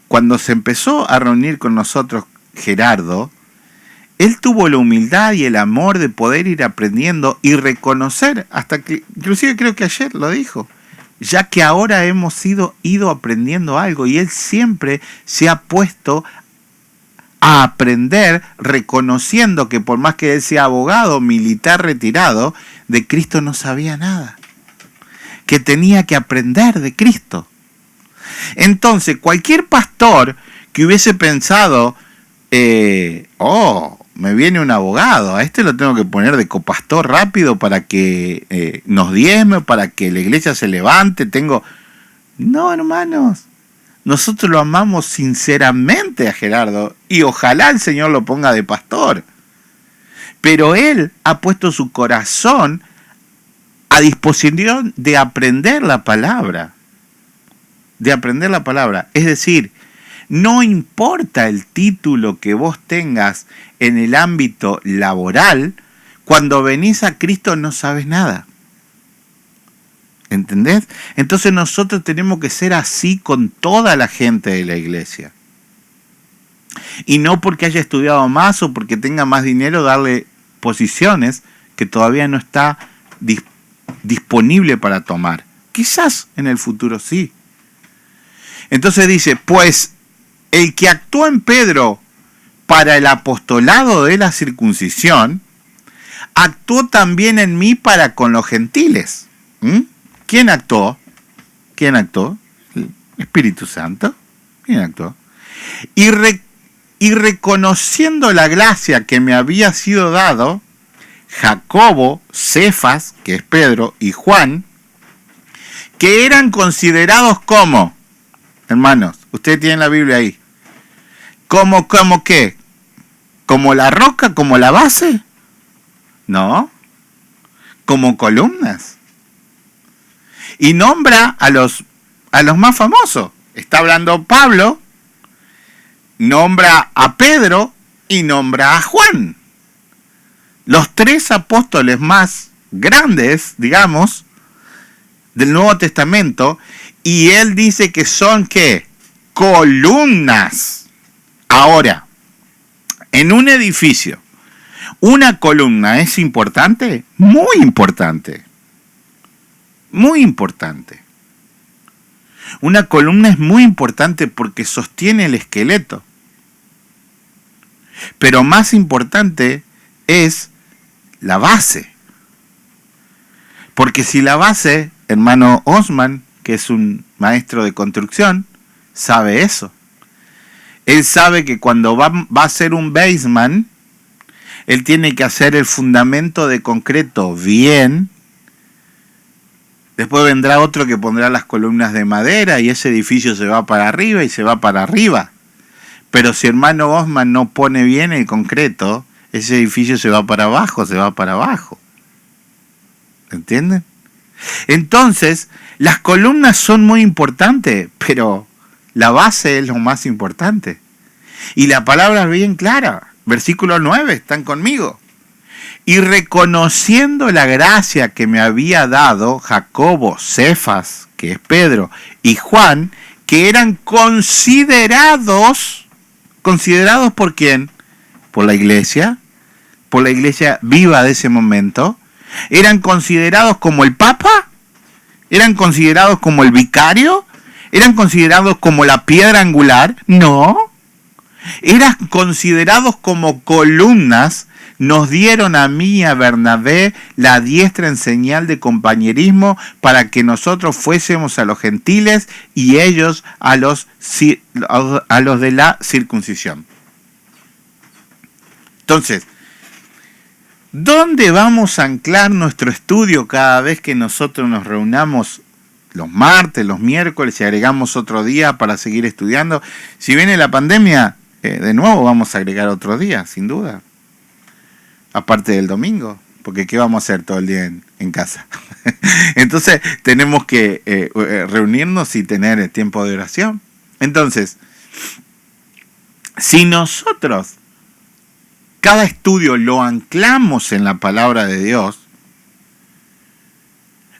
[SPEAKER 3] cuando se empezó a reunir con nosotros Gerardo, él tuvo la humildad y el amor de poder ir aprendiendo y reconocer, hasta que, inclusive creo que ayer lo dijo, ya que ahora hemos ido aprendiendo algo, y él siempre se ha puesto a aprender, reconociendo que por más que él sea abogado, militar retirado, de Cristo no sabía nada, que tenía que aprender de Cristo. Entonces, cualquier pastor que hubiese pensado, me viene un abogado, a este lo tengo que poner de copastor rápido para que nos diezme, para que la iglesia se levante, No, hermanos, nosotros lo amamos sinceramente a Gerardo, y ojalá el Señor lo ponga de pastor. Pero él ha puesto su corazón a disposición de aprender la palabra. Es decir, no importa el título que vos tengas en el ámbito laboral, cuando venís a Cristo no sabes nada. ¿Entendés? Entonces nosotros tenemos que ser así con toda la gente de la iglesia. Y no porque haya estudiado más o porque tenga más dinero darle posiciones que todavía no está disponible para tomar. Quizás en el futuro sí. Entonces dice, pues el que actuó en Pedro para el apostolado de la circuncisión, actuó también en mí para con los gentiles. ¿Quién actuó? El Espíritu Santo. ¿Quién actuó? Y reconociendo la gracia que me había sido dado, Jacobo, Cefas, que es Pedro, y Juan, que eran considerados como, hermanos, ustedes tienen la Biblia ahí, ¿como qué? ¿Como la roca, como la base? No, como columnas. Y nombra a los más famosos. Está hablando Pablo, nombra a Pedro y nombra a Juan. Los 3 apóstoles más grandes, digamos, del Nuevo Testamento, y él dice que son, ¿qué? Columnas. Ahora, en un edificio, ¿una columna es importante? Muy importante. Muy importante. Una columna es muy importante porque sostiene el esqueleto. Pero más importante es la base. Porque si la base, hermano Osman, que es un maestro de construcción, sabe eso. Él sabe que cuando va a hacer un basement, él tiene que hacer el fundamento de concreto bien. Después vendrá otro que pondrá las columnas de madera y ese edificio se va para arriba y se va para arriba. Pero si hermano Osman no pone bien el concreto, ese edificio se va para abajo, se va para abajo. ¿Entienden? Entonces, las columnas son muy importantes, pero la base es lo más importante. Y la palabra es bien clara. Versículo 9, están conmigo. Y reconociendo la gracia que me había dado Jacobo, Cefas, que es Pedro, y Juan, que eran considerados ¿por quién? Por la iglesia viva de ese momento. ¿Eran considerados como el Papa? ¿Eran considerados como el vicario? ¿Eran considerados como la piedra angular? No. Eran considerados como columnas. Nos dieron a mí y a Bernabé la diestra en señal de compañerismo para que nosotros fuésemos a los gentiles y ellos a los de la circuncisión. Entonces, ¿dónde vamos a anclar nuestro estudio cada vez que nosotros nos reunamos los martes, los miércoles y agregamos otro día para seguir estudiando? Si viene la pandemia, de nuevo vamos a agregar otro día, sin duda. Aparte del domingo, porque ¿qué vamos a hacer todo el día en casa? Entonces tenemos que reunirnos y tener tiempo de oración. Entonces, si nosotros cada estudio lo anclamos en la palabra de Dios,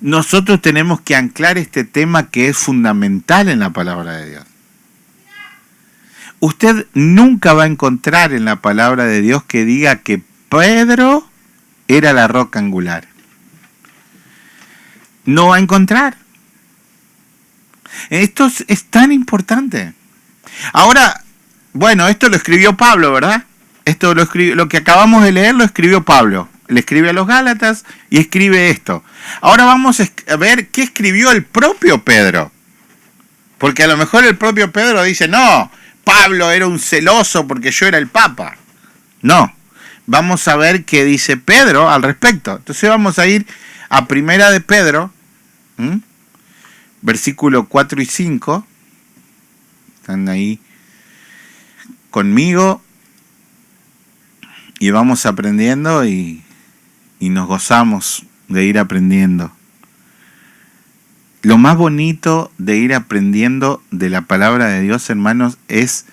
[SPEAKER 3] nosotros tenemos que anclar este tema que es fundamental en la palabra de Dios. Usted nunca va a encontrar en la palabra de Dios que diga que Pedro era la roca angular. No va a encontrar. Esto es tan importante. Ahora, bueno, esto lo escribió Pablo, ¿verdad? Esto lo que acabamos de leer lo escribió Pablo. Le escribe a los Gálatas y escribe esto. Ahora vamos a ver qué escribió el propio Pedro. Porque a lo mejor el propio Pedro dice, no, Pablo era un celoso porque yo era el Papa. No. Vamos a ver qué dice Pedro al respecto. Entonces vamos a ir a Primera de Pedro, versículo 4 y 5. Están ahí conmigo y vamos aprendiendo y nos gozamos de ir aprendiendo. Lo más bonito de ir aprendiendo de la palabra de Dios, hermanos, es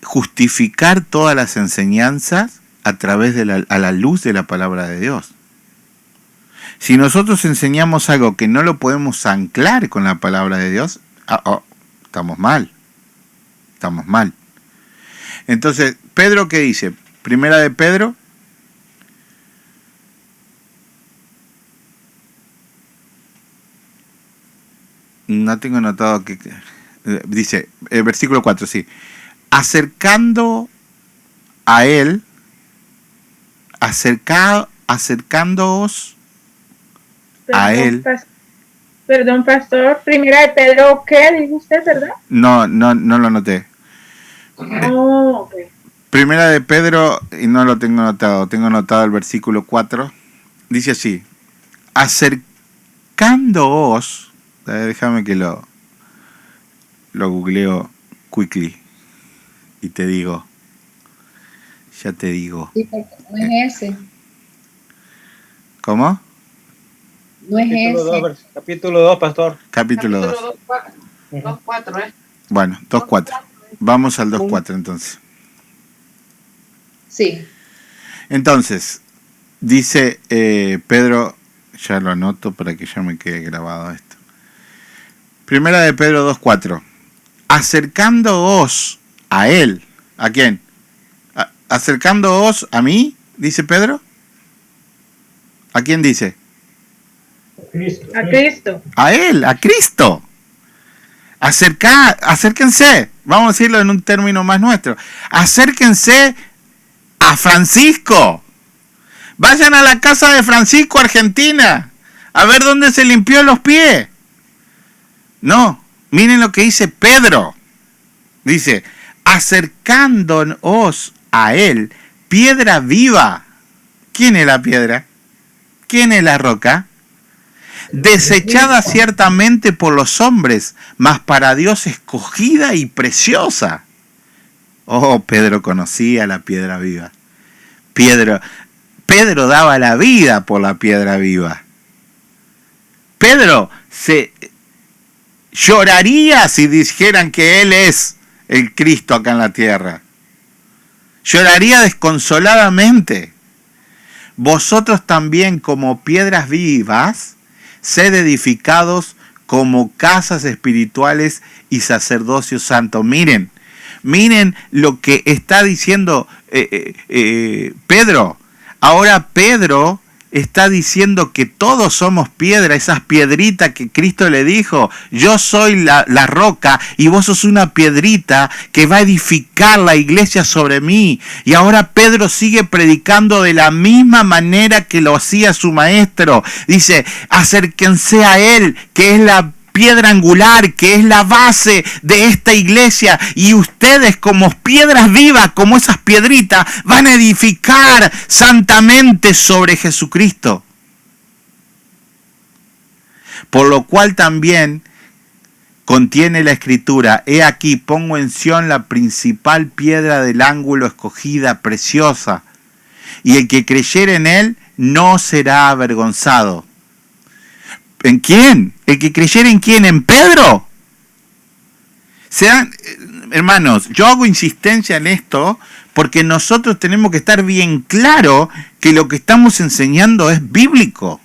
[SPEAKER 3] justificar todas las enseñanzas a través de a la luz de la palabra de Dios. Si nosotros enseñamos algo que no lo podemos anclar con la palabra de Dios, estamos mal. Estamos mal. Entonces, ¿Pedro qué dice? Primera de Pedro. No tengo notado que... dice, versículo 4, sí. Acercando a él, acercándoos a él.
[SPEAKER 5] Perdón, pastor. Primera de Pedro, ¿qué dijo usted, verdad?
[SPEAKER 3] No lo noté.
[SPEAKER 5] Oh, okay.
[SPEAKER 3] Primera de Pedro, y no lo tengo notado, tengo notado el versículo 4. Dice así, acercándoos, déjame que lo googleo quickly. Y te digo, ya te digo.
[SPEAKER 2] Sí, porque no es ese.
[SPEAKER 3] ¿Cómo?
[SPEAKER 2] No es ese.
[SPEAKER 6] Capítulo 2, pastor.
[SPEAKER 3] Capítulo 2.
[SPEAKER 6] 2.4,
[SPEAKER 3] Bueno, 2.4. Vamos al 2.4 entonces.
[SPEAKER 2] Sí.
[SPEAKER 3] Entonces, dice Pedro, ya lo anoto para que ya me quede grabado esto. Primera de Pedro 2.4. Acercándoos a él. ¿A quién? Acercándoos a mí, dice Pedro. ¿A quién dice?
[SPEAKER 5] A Cristo.
[SPEAKER 3] A él, a Cristo. Acérquense. Vamos a decirlo en un término más nuestro. Acérquense a Francisco. Vayan a la casa de Francisco, Argentina, a ver dónde se limpió los pies. No, miren lo que dice Pedro. Dice, acercándonos a él, piedra viva. ¿Quién es la piedra? ¿Quién es la roca? Desechada ciertamente por los hombres, mas para Dios escogida y preciosa. Oh, Pedro conocía la piedra viva. Pedro daba la vida por la piedra viva. Pedro lloraría si dijeran que él es el Cristo acá en la tierra. Lloraría desconsoladamente. Vosotros también, como piedras vivas, sed edificados como casas espirituales y sacerdocio santo. Miren lo que está diciendo Pedro. Ahora Pedro está diciendo que todos somos piedra, esas piedritas que Cristo le dijo, yo soy la roca y vos sos una piedrita que va a edificar la iglesia sobre mí. Y ahora Pedro sigue predicando de la misma manera que lo hacía su maestro. Dice, acérquense a él, que es la piedra angular, que es la base de esta iglesia, y ustedes como piedras vivas, como esas piedritas, van a edificar santamente sobre Jesucristo. Por lo cual también contiene la escritura, he aquí pongo en Sión la principal piedra del ángulo escogida, preciosa, y el que creyere en él no será avergonzado. ¿En quién? ¿El que creyera en quién? ¿En Pedro? Hermanos, yo hago insistencia en esto porque nosotros tenemos que estar bien claro que lo que estamos enseñando es bíblico.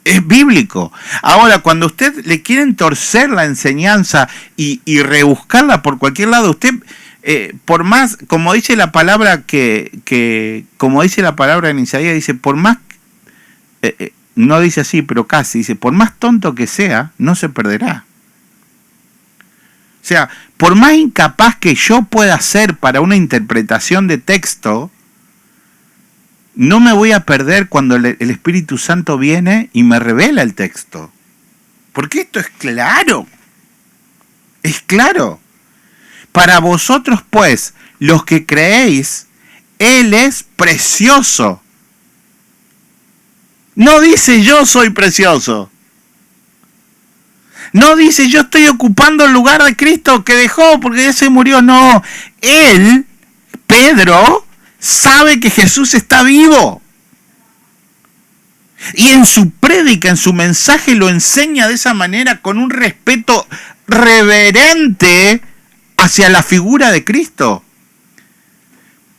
[SPEAKER 3] Es bíblico. Ahora, cuando usted le quieren torcer la enseñanza y rebuscarla por cualquier lado, usted, por más, como dice la palabra como dice la palabra en Isaías, dice, por más... no dice así, pero casi, dice, por más tonto que sea, no se perderá. O sea, por más incapaz que yo pueda ser para una interpretación de texto, no me voy a perder cuando el Espíritu Santo viene y me revela el texto. Porque esto es claro. Es claro. Para vosotros, pues, los que creéis, Él es precioso. No dice yo soy precioso. No dice yo estoy ocupando el lugar de Cristo que dejó porque ya se murió. No, él, Pedro, sabe que Jesús está vivo. Y en su prédica, en su mensaje lo enseña de esa manera con un respeto reverente hacia la figura de Cristo.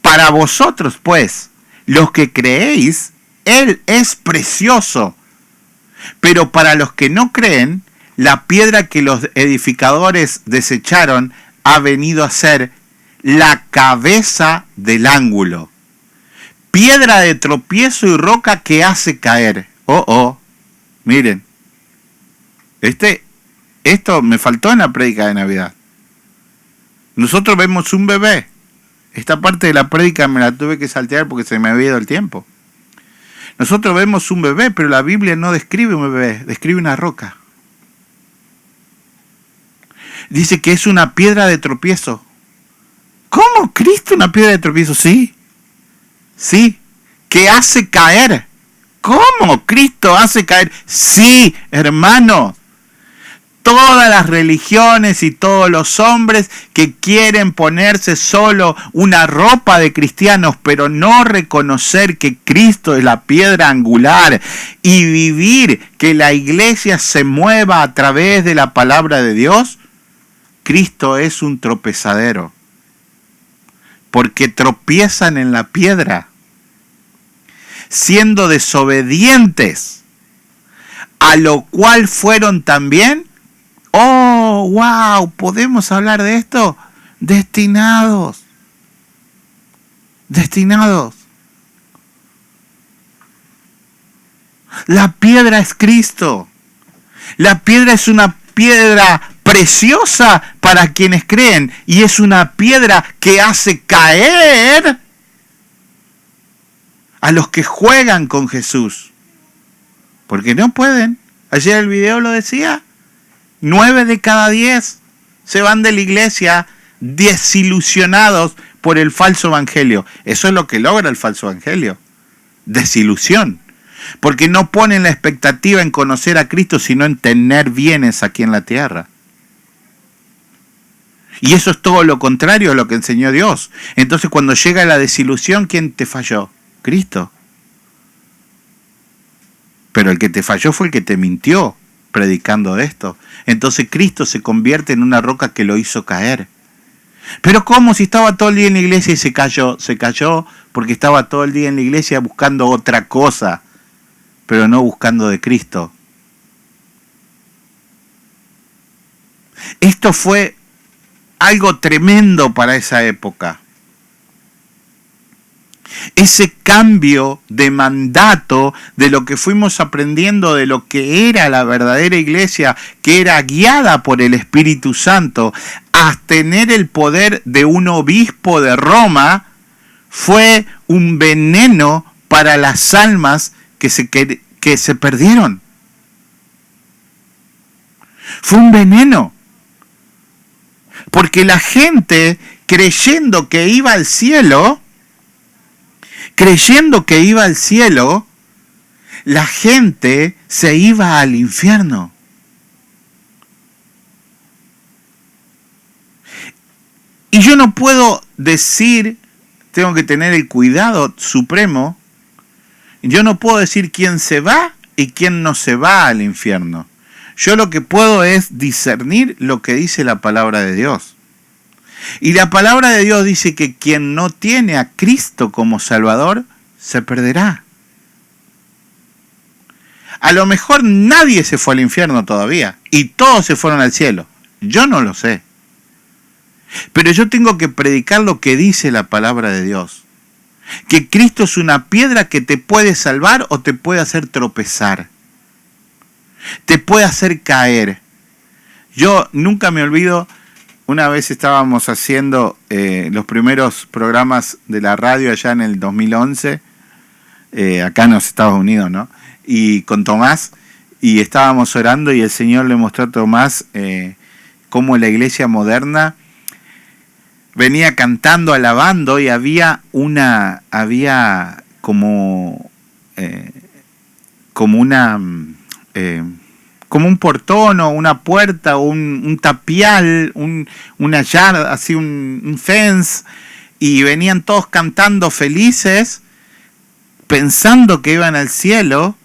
[SPEAKER 3] Para vosotros, pues, los que creéis, Él es precioso, pero para los que no creen, la piedra que los edificadores desecharon ha venido a ser la cabeza del ángulo, piedra de tropiezo y roca que hace caer. Miren, esto me faltó en la prédica de Navidad. Nosotros vemos un bebé. Esta parte de la prédica me la tuve que saltear porque se me había ido el tiempo. Nosotros vemos un bebé, pero la Biblia no describe un bebé, describe una roca. Dice que es una piedra de tropiezo. ¿Cómo? ¿Cristo una piedra de tropiezo? Sí. Sí. Que hace caer. ¿Cómo? ¿Cristo hace caer? Sí, hermano. Todas las religiones y todos los hombres que quieren ponerse solo una ropa de cristianos, pero no reconocer que Cristo es la piedra angular y vivir que la iglesia se mueva a través de la palabra de Dios, Cristo es un tropezadero, porque tropiezan en la piedra, siendo desobedientes, a lo cual fueron también, oh, wow, ¿podemos hablar de esto? Destinados. La piedra es Cristo. La piedra es una piedra preciosa para quienes creen, y es una piedra que hace caer a los que juegan con Jesús, porque no pueden. Ayer el video lo decía, 9 de cada 10 se van de la iglesia desilusionados por el falso evangelio. Eso es lo que logra el falso evangelio, desilusión, porque no ponen la expectativa en conocer a Cristo, sino en tener bienes aquí en la tierra. Y eso es todo lo contrario a lo que enseñó Dios. Entonces, cuando llega la desilusión, ¿quién te falló? Cristo. Pero el que te falló fue el que te mintió predicando esto. Entonces Cristo se convierte en una roca que lo hizo caer. Pero ¿cómo? Si estaba todo el día en la iglesia y se cayó. Se cayó porque estaba todo el día en la iglesia buscando otra cosa, pero no buscando de Cristo. Esto fue algo tremendo para esa época. Ese cambio de mandato de lo que fuimos aprendiendo de lo que era la verdadera iglesia, que era guiada por el Espíritu Santo, a tener el poder de un obispo de Roma, fue un veneno para las almas que se perdieron. Fue un veneno. Porque la gente, creyendo que iba al cielo, la gente se iba al infierno. Y yo no puedo decir, tengo que tener el cuidado supremo, yo no puedo decir quién se va y quién no se va al infierno. Yo lo que puedo es discernir lo que dice la palabra de Dios. Y la palabra de Dios dice que quien no tiene a Cristo como Salvador, se perderá. A lo mejor nadie se fue al infierno todavía, y todos se fueron al cielo. Yo no lo sé. Pero yo tengo que predicar lo que dice la palabra de Dios. Que Cristo es una piedra que te puede salvar o te puede hacer tropezar. Te puede hacer caer. Yo nunca me olvido, una vez estábamos haciendo los primeros programas de la radio allá en el 2011, acá en los Estados Unidos, ¿no? Y con Tomás, y estábamos orando y el Señor le mostró a Tomás cómo la iglesia moderna venía cantando, alabando, y había como un portón o una puerta o un tapial, una yarda, así un fence, y venían todos cantando felices, pensando que iban al cielo,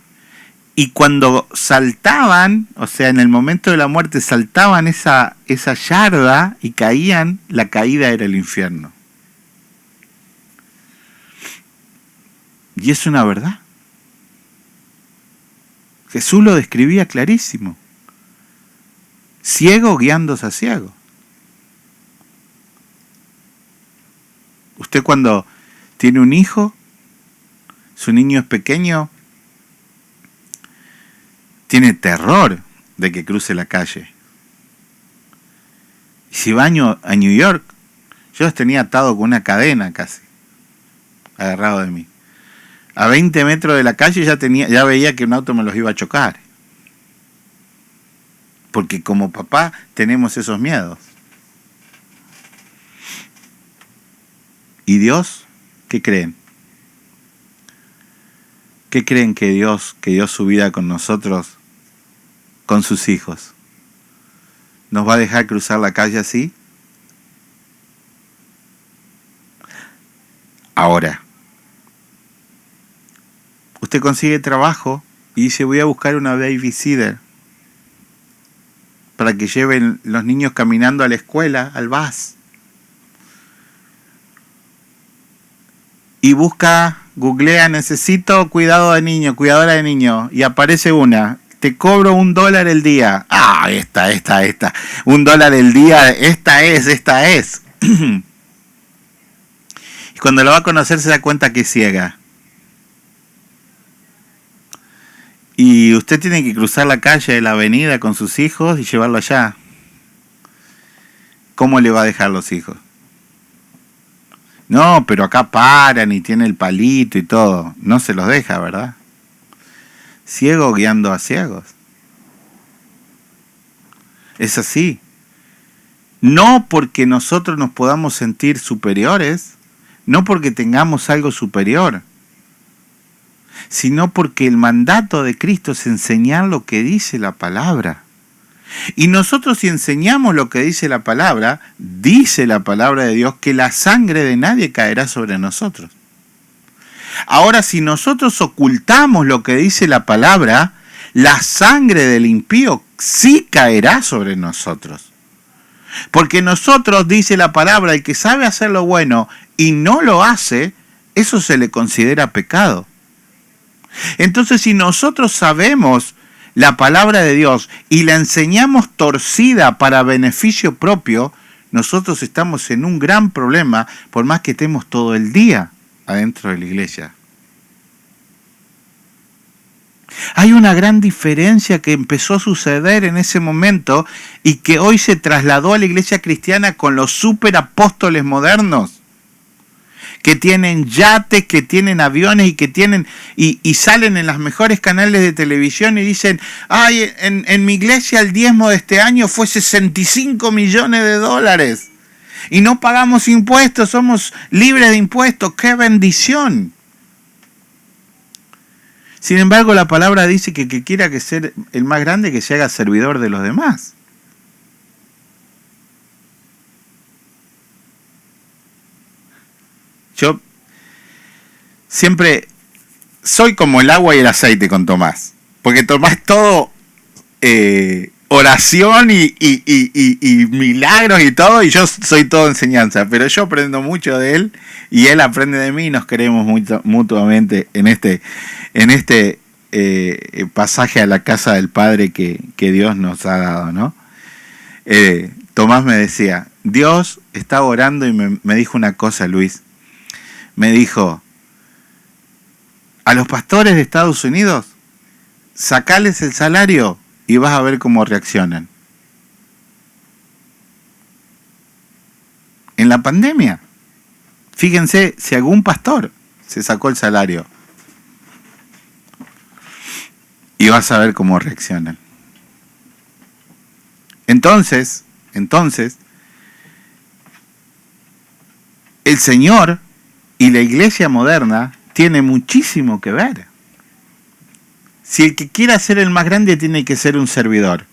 [SPEAKER 3] y cuando saltaban, o sea, en el momento de la muerte saltaban esa yarda y caían, la caída era el infierno. Y es una verdad. Jesús lo describía clarísimo. Ciego guiándose a ciego. Usted cuando tiene un hijo, su niño es pequeño, tiene terror de que cruce la calle. Y si va a New York, yo los tenía atado con una cadena casi, agarrado de mí. A 20 metros de la calle ya veía que un auto me los iba a chocar. Porque como papá tenemos esos miedos. ¿Y Dios? ¿Qué creen? ¿Qué creen que Dios, que dio su vida con nosotros, con sus hijos, nos va a dejar cruzar la calle así? Ahora, usted consigue trabajo y dice, voy a buscar una babysitter. para que lleven los niños caminando a la escuela, al bus. Y googlea, necesito cuidadora de niño, y aparece una. Te cobro $1 el día. Ah, esta. $1 el día, esta es. Y cuando lo va a conocer se da cuenta que es ciega. Y usted tiene que cruzar la calle de la avenida con sus hijos y llevarlo allá. ¿Cómo le va a dejar los hijos? No, pero acá paran y tiene el palito y todo. No se los deja, ¿verdad? Ciego guiando a ciegos. Es así. No porque nosotros nos podamos sentir superiores, no porque tengamos algo superior, sino porque el mandato de Cristo es enseñar lo que dice la palabra. Y nosotros, si enseñamos lo que dice la palabra de Dios, que la sangre de nadie caerá sobre nosotros. Ahora, si nosotros ocultamos lo que dice la palabra, la sangre del impío sí caerá sobre nosotros. Porque nosotros, dice la palabra, el que sabe hacer lo bueno y no lo hace, eso se le considera pecado. Entonces, si nosotros sabemos la palabra de Dios y la enseñamos torcida para beneficio propio, nosotros estamos en un gran problema, por más que estemos todo el día adentro de la iglesia. Hay una gran diferencia que empezó a suceder en ese momento y que hoy se trasladó a la iglesia cristiana con los superapóstoles modernos, que tienen yates, que tienen aviones y que tienen y salen en los mejores canales de televisión y dicen, ay, en mi iglesia el diezmo de este año fue $65 millones y no pagamos impuestos, somos libres de impuestos. ¡Qué bendición! Sin embargo, la palabra dice que el que quiera que ser el más grande, que se haga servidor de los demás. Yo siempre soy como el agua y el aceite con Tomás, porque Tomás todo oración y milagros y todo, y yo soy todo enseñanza, pero yo aprendo mucho de él y él aprende de mí y nos queremos mutuamente en este pasaje a la casa del Padre que Dios nos ha dado, ¿no? Tomás me decía, Dios estaba orando y me dijo una cosa, Luis. Me dijo, a los pastores de Estados Unidos, sacales el salario y vas a ver cómo reaccionan. En la pandemia, fíjense si algún pastor se sacó el salario y vas a ver cómo reaccionan. Entonces, el Señor y la iglesia moderna tiene muchísimo que ver. Si el que quiera ser el más grande tiene que ser un servidor.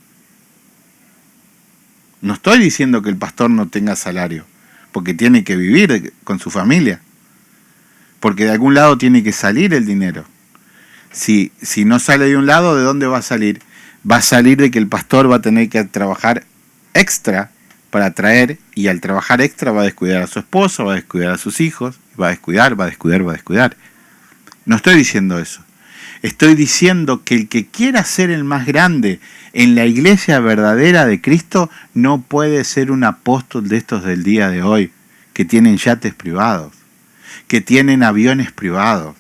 [SPEAKER 3] No estoy diciendo que el pastor no tenga salario, porque tiene que vivir con su familia, porque de algún lado tiene que salir el dinero. Si no sale de un lado, ¿de dónde va a salir? Va a salir de que el pastor va a tener que trabajar extra para traer, y al trabajar extra va a descuidar a su esposa, va a descuidar a sus hijos, va a descuidar. No estoy diciendo eso. Estoy diciendo que el que quiera ser el más grande en la iglesia verdadera de Cristo no puede ser un apóstol de estos del día de hoy, que tienen yates privados, que tienen aviones privados,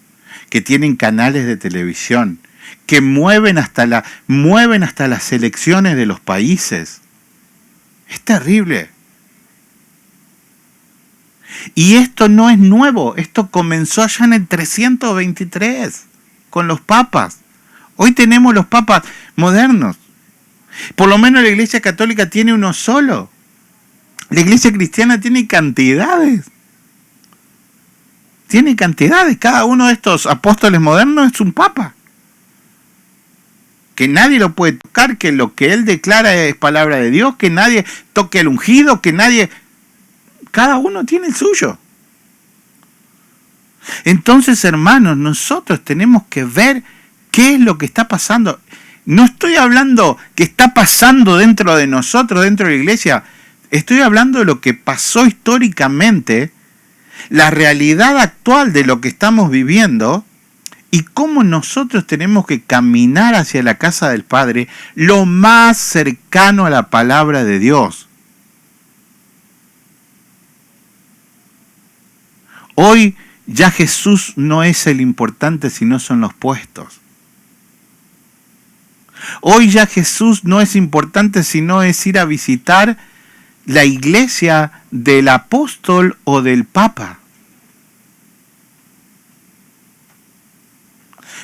[SPEAKER 3] que tienen canales de televisión, que mueven hasta las elecciones de los países. Es terrible. Y esto no es nuevo, esto comenzó allá en el 323 con los papas. Hoy tenemos los papas modernos. Por lo menos la iglesia católica tiene uno solo. La iglesia cristiana tiene cantidades. Cada uno de estos apóstoles modernos es un papa. Que nadie lo puede tocar, que lo que él declara es palabra de Dios, que nadie toque el ungido, que nadie... Cada uno tiene el suyo. Entonces, hermanos, nosotros tenemos que ver qué es lo que está pasando. No estoy hablando que está pasando dentro de nosotros, dentro de la iglesia. Estoy hablando de lo que pasó históricamente, la realidad actual de lo que estamos viviendo y cómo nosotros tenemos que caminar hacia la casa del Padre lo más cercano a la palabra de Dios. Hoy ya Jesús no es el importante, sino son los puestos. Hoy ya Jesús no es importante, sino es ir a visitar la iglesia del apóstol o del papa.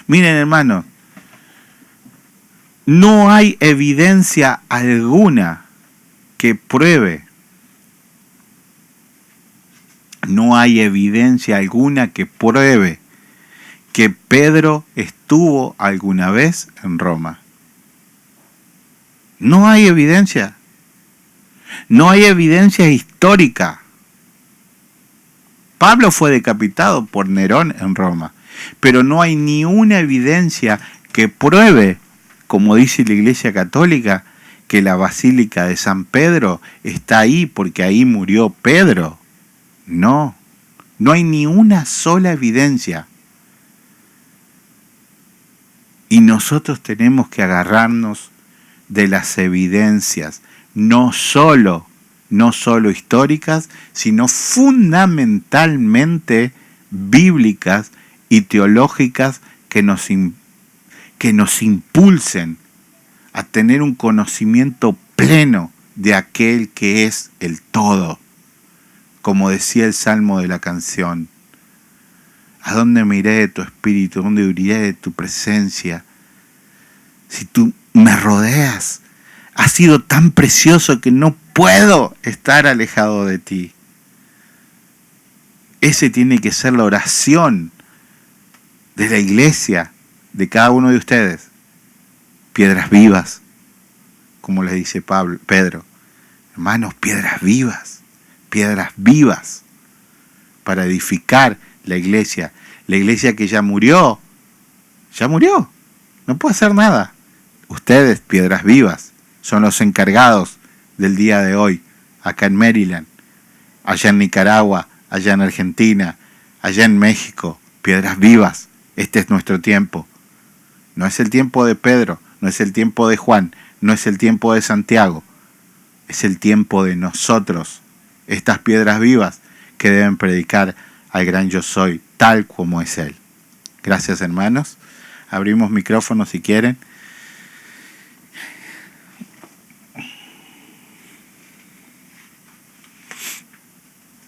[SPEAKER 3] Miren, hermanos, no hay evidencia alguna que pruebe. No hay evidencia alguna que pruebe que Pedro estuvo alguna vez en Roma. No hay evidencia. No hay evidencia histórica. Pablo fue decapitado por Nerón en Roma, pero no hay ni una evidencia que pruebe, como dice la Iglesia Católica, que la Basílica de San Pedro está ahí porque ahí murió Pedro. No, no hay ni una sola evidencia. Y nosotros tenemos que agarrarnos de las evidencias, no solo históricas, sino fundamentalmente bíblicas y teológicas que nos impulsen a tener un conocimiento pleno de aquel que es el todo. Como decía el Salmo de la canción, ¿a dónde me iré de tu espíritu? ¿A dónde huiré de tu presencia? Si tú me rodeas, has sido tan precioso que no puedo estar alejado de ti. Ese tiene que ser la oración de la iglesia, de cada uno de ustedes. Piedras vivas, como les dice Pedro. Hermanos, piedras vivas para edificar la iglesia que ya murió, no puede hacer nada. Ustedes, piedras vivas, son los encargados del día de hoy, acá en Maryland, allá en Nicaragua, allá en Argentina, allá en México, piedras vivas. Este es nuestro tiempo. No es el tiempo de Pedro, no es el tiempo de Juan, no es el tiempo de Santiago, es el tiempo de nosotros, estas piedras vivas que deben predicar al gran yo soy, tal como es Él. Gracias, hermanos. Abrimos micrófonos si quieren.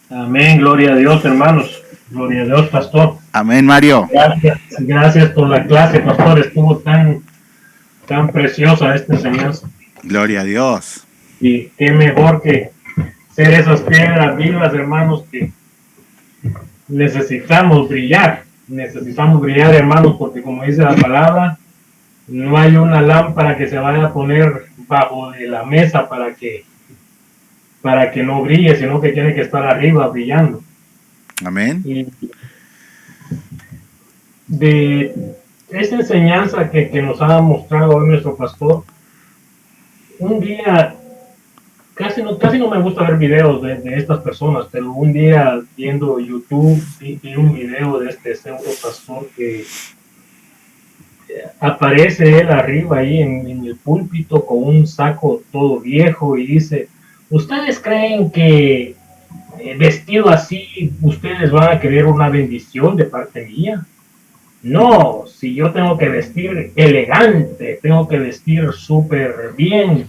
[SPEAKER 6] Amén, gloria a Dios, hermanos. Gloria a Dios, pastor.
[SPEAKER 3] Amén, Mario.
[SPEAKER 6] Gracias por la clase, pastor. Estuvo tan preciosa esta enseñanza.
[SPEAKER 3] Gloria a Dios.
[SPEAKER 6] Y qué mejor que ser esas piedras vivas, hermanos, que necesitamos brillar, hermanos, porque como dice la palabra, no hay una lámpara que se vaya a poner bajo de la mesa para que no brille, sino que tiene que estar arriba brillando.
[SPEAKER 3] Amén.
[SPEAKER 6] Y de esta enseñanza que nos ha mostrado hoy nuestro pastor, un día, casi no me gusta ver videos de estas personas, pero un día viendo YouTube vi un video de este pseudo pastor que aparece él arriba ahí en el púlpito con un saco todo viejo y dice: ¿ustedes creen que vestido así ustedes van a querer una bendición de parte mía? No, si yo tengo que vestir elegante, tengo que vestir súper bien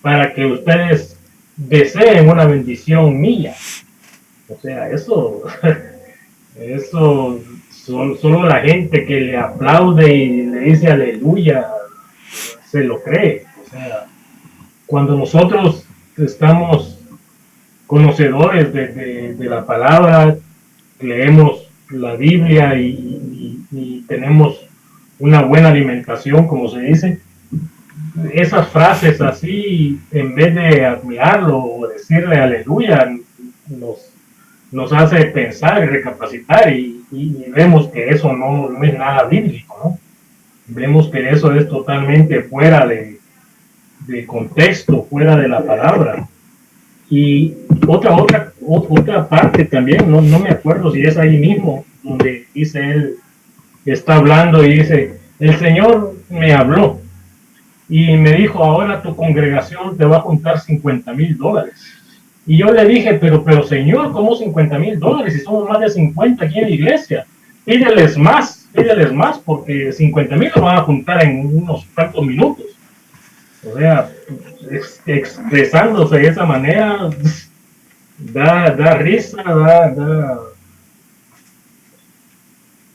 [SPEAKER 6] para que ustedes deseen una bendición mía. O sea, eso solo la gente que le aplaude y le dice aleluya se lo cree. O sea, cuando nosotros estamos conocedores de la palabra, leemos la Biblia y tenemos una buena alimentación, como se dice, esas frases así, en vez de admirarlo o decirle aleluya, nos hace pensar y recapacitar y vemos que eso no es nada bíblico, ¿no? vemos que eso es totalmente fuera de contexto, fuera de la palabra. Y otra parte también, no me acuerdo si es ahí mismo, donde dice él, está hablando y dice, el Señor me habló y me dijo, ahora tu congregación te va a juntar $50,000. Y yo le dije, pero Señor, ¿cómo $50,000? Si somos más de 50 aquí en la iglesia. Pídeles más, porque 50,000 lo van a juntar en unos cuantos minutos. O sea, expresándose de esa manera, da risa, da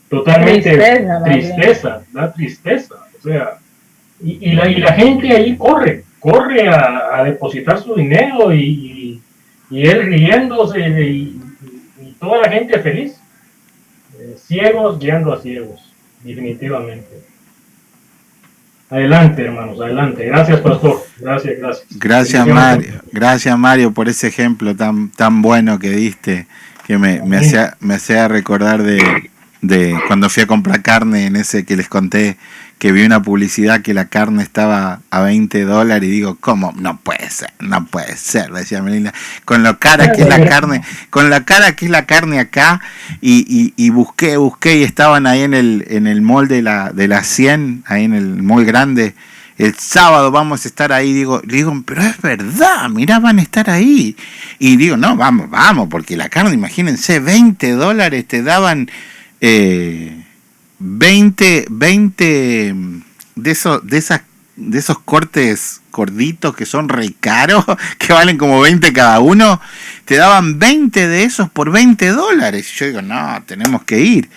[SPEAKER 6] totalmente tristeza, da tristeza. O sea, y la gente ahí corre a depositar su dinero y él riéndose y toda la gente feliz. Ciegos guiando a ciegos, definitivamente. Adelante, hermanos, adelante. Gracias, pastor. Gracias.
[SPEAKER 3] Gracias, Mario, por ese ejemplo tan bueno que diste, que me hacía recordar de cuando fui a comprar carne, en ese que les conté, que vi una publicidad que la carne estaba a $20 y digo, ¿cómo? No puede ser, decía Melina, con la cara que es la carne acá, y busqué y estaban ahí en el mall de la 100, ahí en el mall grande. El sábado vamos a estar ahí, digo, pero es verdad, mirá, van a estar ahí. Y digo, no, vamos, porque la carne, imagínense, $20 te daban 20 de esos cortes gorditos que son re caros, que valen como 20 cada uno, te daban 20 de esos por $20. Y yo digo, no, tenemos que ir.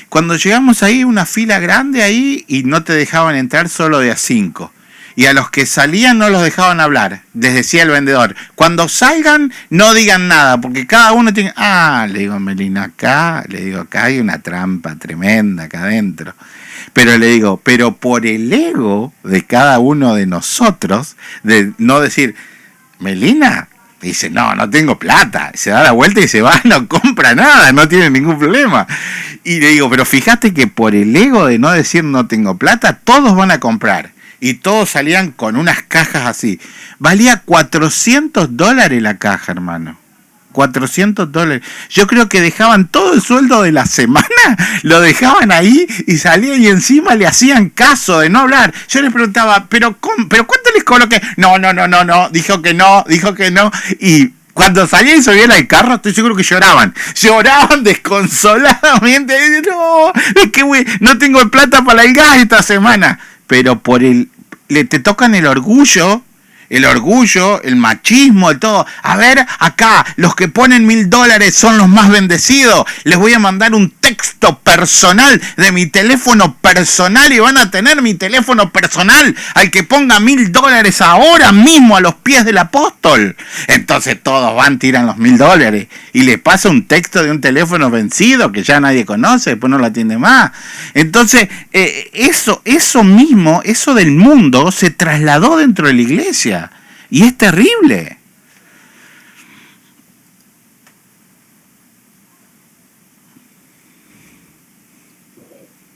[SPEAKER 3] Cuando llegamos ahí, una fila grande ahí, y no te dejaban entrar solo de a 5. Y a los que salían no los dejaban hablar, les decía el vendedor, cuando salgan no digan nada, porque cada uno tiene... le digo, Melina, acá hay una trampa tremenda acá adentro. Pero le digo, pero por el ego de cada uno de nosotros, de no decir, Melina, dice, no tengo plata, se da la vuelta y se va, no compra nada, no tiene ningún problema. Y le digo, pero fíjate que por el ego de no decir no tengo plata, todos van a comprar. Y todos salían con unas cajas así. Valía $400 la caja, hermano. $400. Yo creo que dejaban todo el sueldo de la semana, lo dejaban ahí y salían, y encima le hacían caso de no hablar. Yo les preguntaba, ¿pero cuánto les coloqué? No, dijo que no. Y cuando salían y subían al carro, estoy seguro que lloraban desconsoladamente. No, es que no tengo plata para el gas esta semana. Pero te tocan el orgullo, el machismo, el todo. A ver, acá, los que ponen $1,000 son los más bendecidos. Les voy a mandar un texto personal de mi teléfono personal y van a tener mi teléfono personal al que ponga $1,000 ahora mismo a los pies del apóstol. Entonces todos tiran los $1,000 y le pasa un texto de un teléfono vencido que ya nadie conoce, después no lo atiende más. Entonces, eso mismo, eso del mundo, se trasladó dentro de la iglesia. Y es terrible.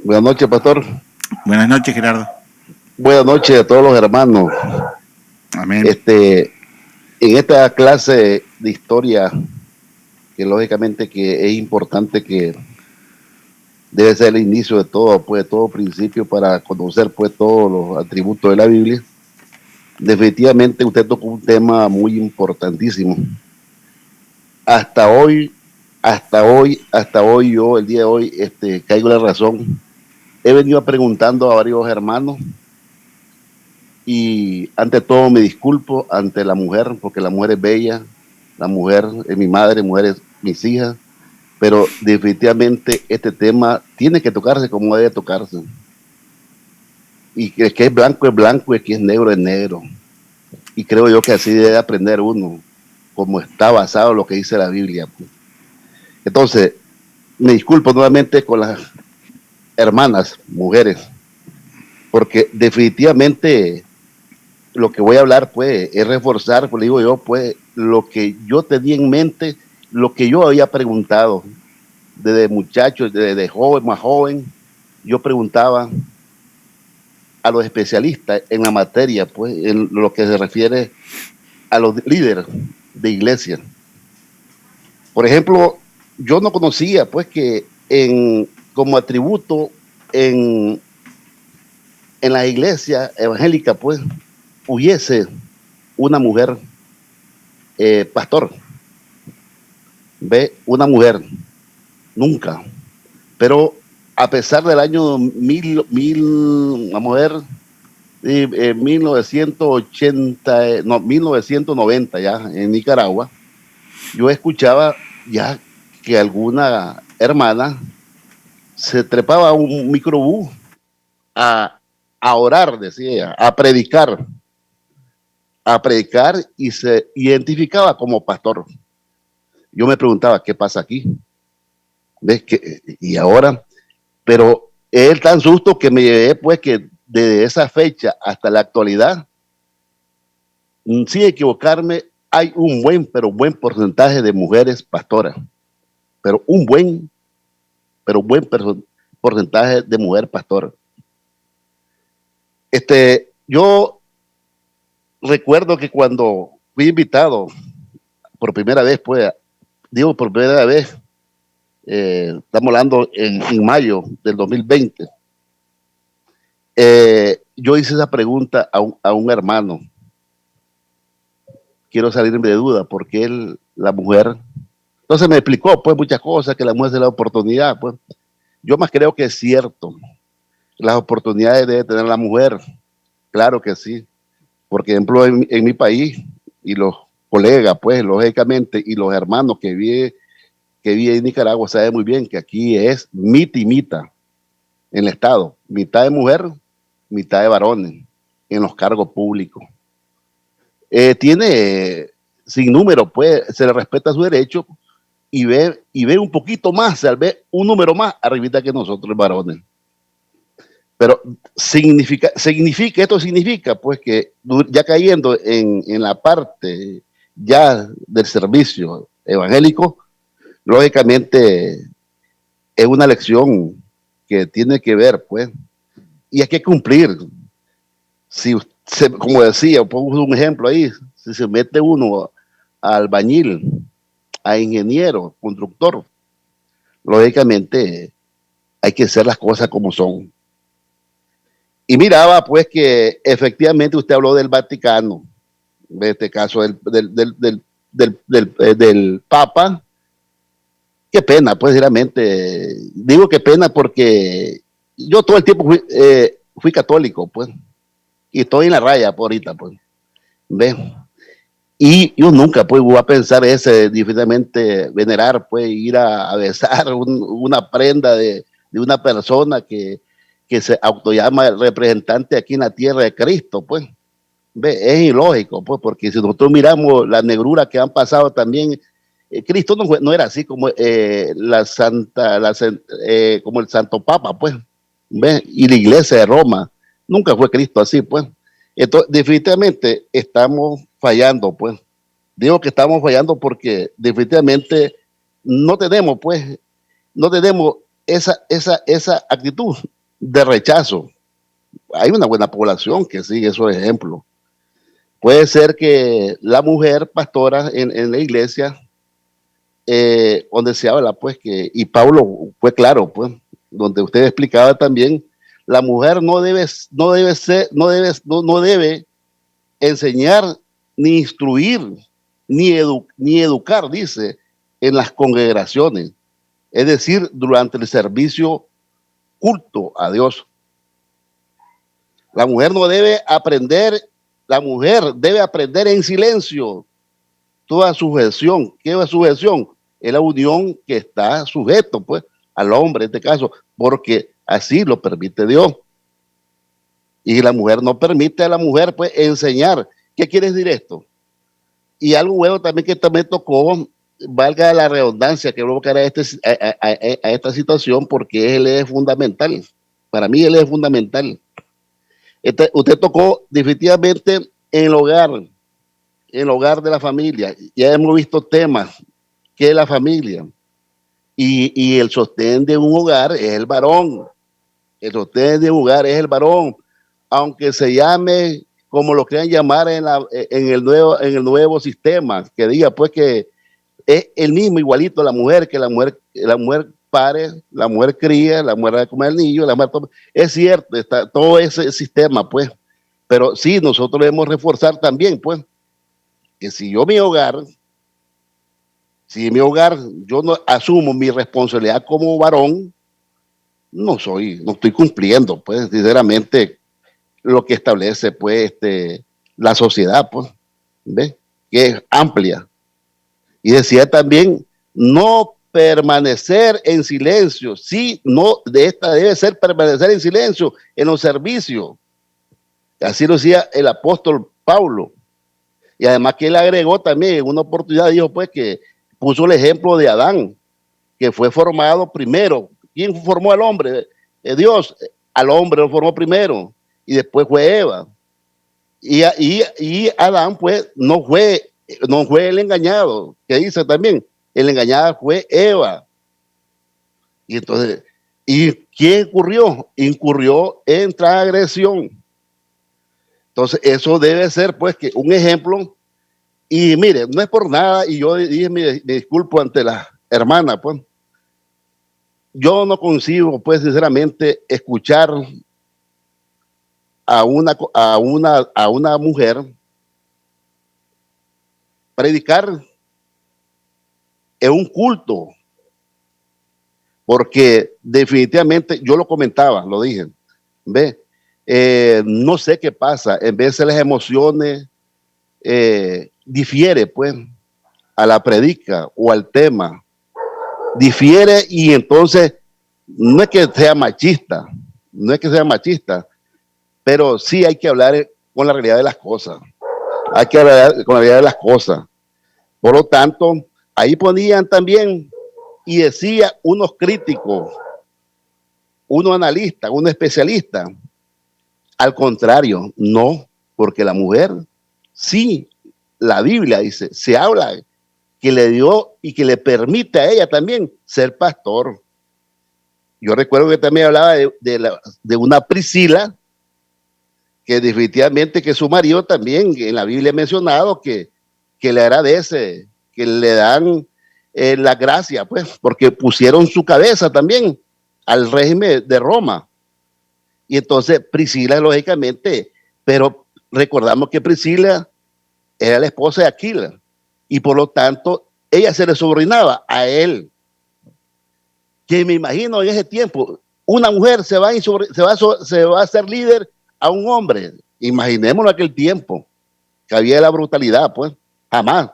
[SPEAKER 7] Buenas noches, pastor.
[SPEAKER 3] Buenas noches, Gerardo.
[SPEAKER 7] Buenas noches a todos los hermanos.
[SPEAKER 3] Amén.
[SPEAKER 7] En esta clase de historia, que lógicamente que es importante, que debe ser el inicio de todo, pues de todo principio, para conocer pues todos los atributos de la Biblia. Definitivamente usted tocó un tema muy importantísimo. Hasta hoy yo, el día de hoy, caigo en la razón. He venido preguntando a varios hermanos, y ante todo me disculpo ante la mujer, porque la mujer es bella, la mujer es mi madre, mujer es mis hijas, pero definitivamente este tema tiene que tocarse como debe tocarse. Y que es blanco es blanco, y que es negro. Y creo yo que así debe aprender uno, como está basado en lo que dice la Biblia. Entonces, me disculpo nuevamente con las hermanas, mujeres, porque definitivamente lo que voy a hablar, pues, es reforzar, pues, digo yo, pues, lo que yo tenía en mente, lo que yo había preguntado desde muchacho, desde joven, más joven. Yo preguntaba, a los especialistas en la materia, pues, en lo que se refiere a los líderes de iglesia. Por ejemplo, yo no conocía, pues, que como atributo en la iglesia evangélica, pues, hubiese una mujer pastor. Ve, una mujer, nunca. Pero a pesar del año vamos a ver, 1990 ya en Nicaragua, yo escuchaba ya que alguna hermana se trepaba a un microbús a orar, decía ella, a predicar y se identificaba como pastor. Yo me preguntaba, ¿qué pasa aquí? ¿Ves? Y ahora, pero es tan susto que me llevé, pues, que desde esa fecha hasta la actualidad, sin equivocarme, hay un buen porcentaje de mujeres pastoras, pero un buen porcentaje de mujer pastora. Yo recuerdo que cuando fui invitado por primera vez, pues, por primera vez, estamos hablando en mayo del 2020, yo hice esa pregunta a un hermano. Quiero salirme de duda porque la mujer, entonces me explicó, pues, muchas cosas, que la mujer se da oportunidad, pues. Yo más creo que es cierto. Las oportunidades debe tener la mujer, claro que sí. Por ejemplo, en mi país, y los colegas, pues, lógicamente, y los hermanos que viven en Nicaragua saben muy bien que aquí es mitad y mitad en el Estado. Mitad de mujer, mitad de varones en los cargos públicos. Tiene sin número, pues, se le respeta su derecho y ve un poquito más, se ve un número más arribita que nosotros, los varones. Pero esto significa, pues, que ya cayendo en la parte ya del servicio evangélico, lógicamente es una lección que tiene que ver, pues, y hay que cumplir. Como decía, pongo un ejemplo ahí, si se mete uno a albañil, a ingeniero, constructor, lógicamente hay que hacer las cosas como son. Y miraba, pues, que efectivamente usted habló del Vaticano, en este caso del Papa. Qué pena, pues, realmente. Digo qué pena porque yo todo el tiempo fui católico, pues, y estoy en la raya por ahorita, pues. ¿Ves? Y yo nunca, pues, voy a pensar definitivamente venerar, pues, ir a besar una prenda de una persona que se autollama el representante aquí en la tierra de Cristo, pues. ¿Ves? Es ilógico, pues, porque si nosotros miramos la negrura que han pasado también, Cristo no era así como como el Santo Papa, pues. ¿Ves? Y la iglesia de Roma nunca fue Cristo así, pues. Entonces, definitivamente estamos fallando, pues. Digo que estamos fallando porque definitivamente no tenemos esa actitud de rechazo. Hay una buena población que sigue esos ejemplos. Puede ser que la mujer pastora en la iglesia, donde se habla, pues, y Pablo fue claro, pues, donde usted explicaba también, la mujer no debe enseñar, ni instruir, ni educar, dice, en las congregaciones. Es decir, durante el servicio culto a Dios. La mujer debe aprender en silencio toda sujeción. ¿Qué es sujeción? Es la unión que está sujeto, pues, al hombre en este caso, porque así lo permite Dios. Y la mujer no permite a la mujer, pues, enseñar. ¿Qué quiere decir esto? Y algo bueno también que también tocó, valga la redundancia, que voy a buscar a esta situación, porque él es fundamental. Para mí él es fundamental. Usted tocó definitivamente en el hogar de la familia. Ya hemos visto temas que es la familia. Y el sostén de un hogar es el varón. El sostén de un hogar es el varón. aunque se llame como lo quieran llamar en el nuevo sistema, que diga pues que es el mismo igualito la mujer, que la mujer pare, la mujer cría, la mujer da de comer al niño, la mujer toma. Es cierto, está todo ese sistema, pues, pero sí, nosotros debemos reforzar también, pues, que si en mi hogar yo no asumo mi responsabilidad como varón, no estoy cumpliendo, pues, sinceramente, lo que establece, pues, la sociedad, pues, ¿ves? Que es amplia. Y decía también, no permanecer en silencio. Sí, no, de esta debe ser permanecer en silencio en los servicios. Así lo decía el apóstol Pablo. Y además que él agregó también en una oportunidad, dijo pues que puso el ejemplo de Adán, que fue formado primero. ¿Quién formó al hombre? Dios. Al hombre lo formó primero y después fue Eva. Y Adán pues no fue el engañado, que dice también, el engañado fue Eva. Y entonces, ¿y quién incurrió en transgresión? Entonces, eso debe ser pues que un ejemplo. Y mire, no es por nada, y yo dije, me disculpo ante la hermana, pues, yo no consigo, pues, sinceramente, escuchar a una mujer predicar en un culto, porque definitivamente, yo lo comentaba, lo dije, ¿ve? No sé qué pasa, en vez de las emociones, difiere, pues, a la predica o al tema, difiere, y entonces, no es que sea machista, pero sí hay que hablar con la realidad de las cosas. Hay que hablar con la realidad de las cosas. Por lo tanto, ahí ponían también, y decía unos críticos, unos analistas, unos especialistas. Al contrario, no, porque la mujer, sí, la Biblia dice, se habla que le dio y que le permite a ella también ser pastor. Yo recuerdo que también hablaba de una Priscila, que definitivamente que su marido también en la Biblia ha mencionado que le agradece, que le dan la gracia, pues, porque pusieron su cabeza también al régimen de Roma. Y entonces Priscila, lógicamente, pero recordamos que Priscila era la esposa de Aquila, y por lo tanto ella se le subordinaba a él. Que me imagino en ese tiempo, una mujer se va a hacer líder a un hombre. Imaginémoslo aquel tiempo, que había la brutalidad, pues, jamás.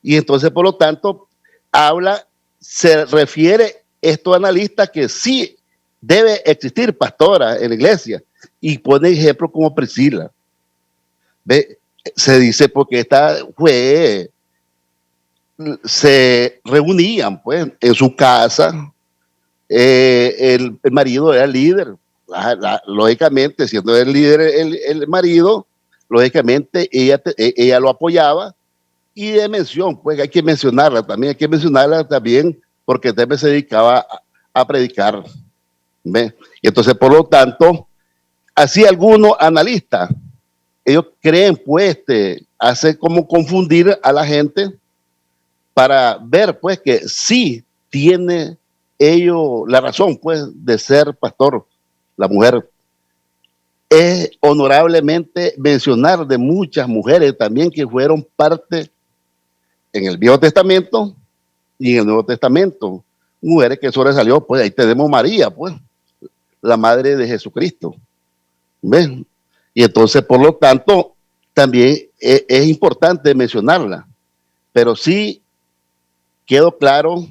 [SPEAKER 7] Y entonces, por lo tanto, se refiere estos analistas que sí debe existir pastora en la iglesia, y pone ejemplos como Priscila. ¿Ve? Se dice porque se reunían pues en su casa, el marido era el líder, lógicamente siendo el líder el marido, lógicamente ella lo apoyaba. Y de mención, pues hay que mencionarla también porque también se dedicaba a predicar. ¿Ve? Y entonces, por lo tanto, así algunos analistas, ellos creen, pues, hace como confundir a la gente para ver, pues, que sí tiene ellos la razón, pues, de ser pastor, la mujer. Es honorablemente mencionar de muchas mujeres también que fueron parte en el Viejo Testamento y en el Nuevo Testamento. Mujeres que sobresalió, pues ahí tenemos María, pues, la madre de Jesucristo. ¿Ven? Y entonces, por lo tanto, también es importante mencionarla. Pero sí quedó claro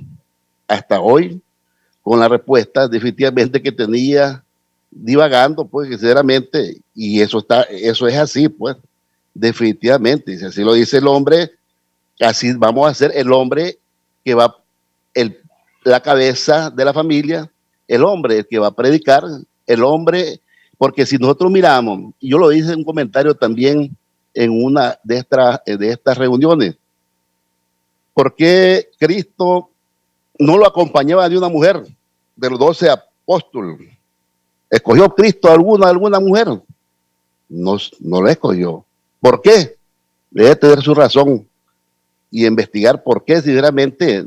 [SPEAKER 7] hasta hoy con la respuesta definitivamente que tenía divagando, pues, sinceramente, y eso es así, pues, definitivamente. Y si así lo dice el hombre, así vamos a ser el hombre que va, la cabeza de la familia, el hombre que va a predicar, el hombre, porque si nosotros miramos, y yo lo hice en un comentario también en una de estas reuniones, ¿por qué Cristo no lo acompañaba de una mujer, de los 12 apóstoles? ¿Escogió Cristo a alguna mujer? No, no la escogió. ¿Por qué? Debe tener su razón y investigar por qué, sinceramente,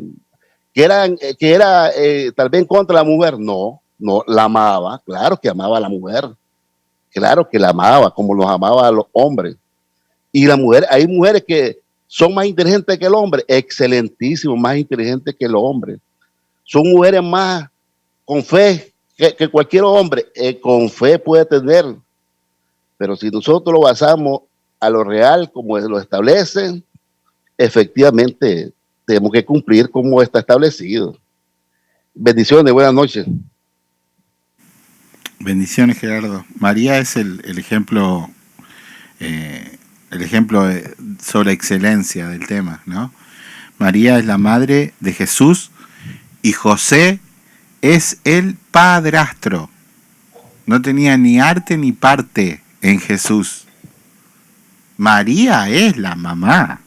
[SPEAKER 7] que era tal vez en contra de la mujer. No, no, la amaba, claro que amaba a la mujer, claro que la amaba, como los amaba a los hombres. Y la mujer, hay mujeres que son más inteligentes que el hombre, excelentísimo, más inteligentes que el hombre. Son mujeres más con fe que cualquier hombre, con fe puede tener. Pero si nosotros lo basamos a lo real, como lo establecen, efectivamente tenemos que cumplir como está establecido. Bendiciones, buenas noches.
[SPEAKER 3] Bendiciones, Gerardo. María es el ejemplo sobre excelencia del tema, ¿no? María es la madre de Jesús y José es el padrastro. No tenía ni arte ni parte en Jesús. María es la mamá.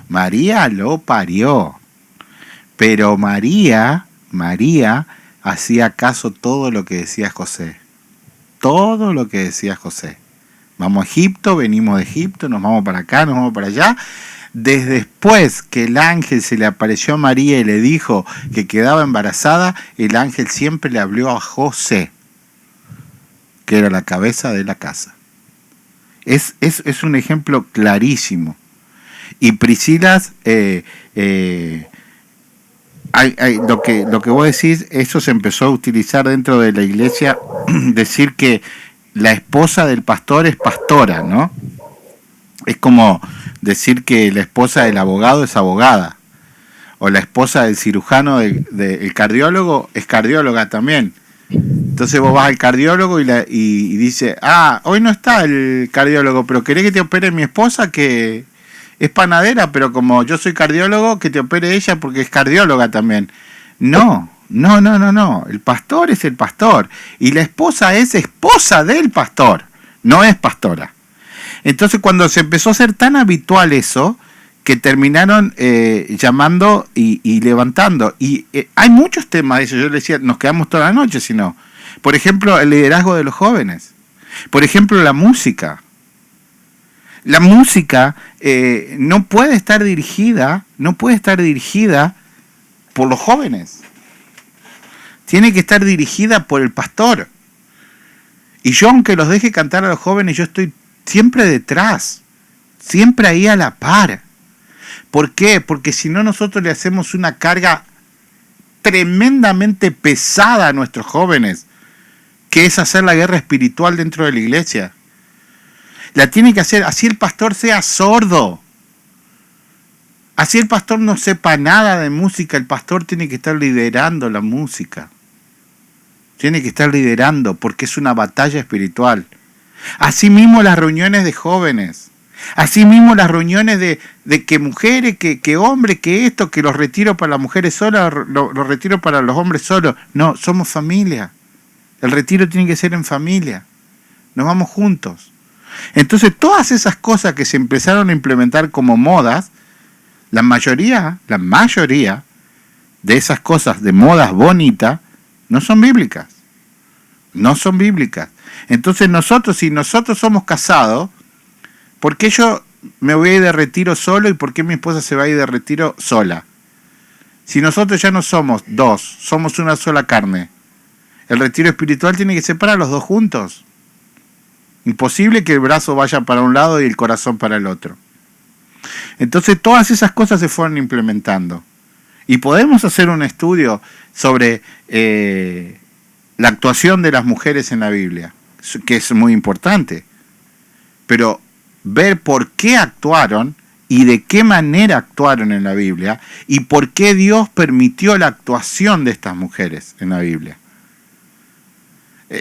[SPEAKER 3] María lo parió. Pero María hacía caso todo lo que decía José. Todo lo que decía José. Vamos a Egipto, venimos de Egipto, nos vamos para acá, nos vamos para allá. Después que el ángel se le apareció a María y le dijo que quedaba embarazada, el ángel siempre le habló a José, que era la cabeza de la casa. Es un ejemplo clarísimo. Y Priscila, lo que vos decís, eso se empezó a utilizar dentro de la iglesia, decir que la esposa del pastor es pastora, ¿no? Es como decir que la esposa del abogado es abogada, o la esposa del cirujano, del cardiólogo, es cardióloga también. Entonces vos vas al cardiólogo y dice, hoy no está el cardiólogo, pero ¿querés que te opere mi esposa, que es panadera, pero como yo soy cardiólogo, que te opere ella porque es cardióloga también? No, el pastor es el pastor, y la esposa es esposa del pastor, no es pastora. Entonces cuando se empezó a hacer tan habitual eso, que terminaron llamando y levantando. Y hay muchos temas de eso. Yo le decía, nos quedamos toda la noche, si no. Por ejemplo, el liderazgo de los jóvenes. Por ejemplo, la música. La música no puede estar dirigida por los jóvenes. Tiene que estar dirigida por el pastor. Y yo, aunque los deje cantar a los jóvenes, yo estoy siempre detrás, siempre ahí a la par. ¿Por qué? Porque si no, nosotros le hacemos una carga tremendamente pesada a nuestros jóvenes, que es hacer la guerra espiritual dentro de la iglesia. La tiene que hacer, así el pastor sea sordo, así el pastor no sepa nada de música, el pastor tiene que estar liderando la música. Tiene que estar liderando, porque es una batalla espiritual. Asimismo las reuniones de jóvenes. Asimismo las reuniones de que mujeres, que hombres, que esto, que los retiro para las mujeres solas, los retiro para los hombres solos. No, somos familia. El retiro tiene que ser en familia. Nos vamos juntos. Entonces todas esas cosas que se empezaron a implementar como modas, la mayoría de esas cosas de modas bonitas no son bíblicas. No son bíblicas. Entonces si nosotros somos casados, ¿por qué yo me voy a ir de retiro solo y por qué mi esposa se va a ir de retiro sola? Si nosotros ya no somos dos, somos una sola carne, el retiro espiritual tiene que ser para los dos juntos. Imposible que el brazo vaya para un lado y el corazón para el otro. Entonces todas esas cosas se fueron implementando. Y podemos hacer un estudio sobre la actuación de las mujeres en la Biblia, que es muy importante. Pero ver por qué actuaron y de qué manera actuaron en la Biblia y por qué Dios permitió la actuación de estas mujeres en la Biblia.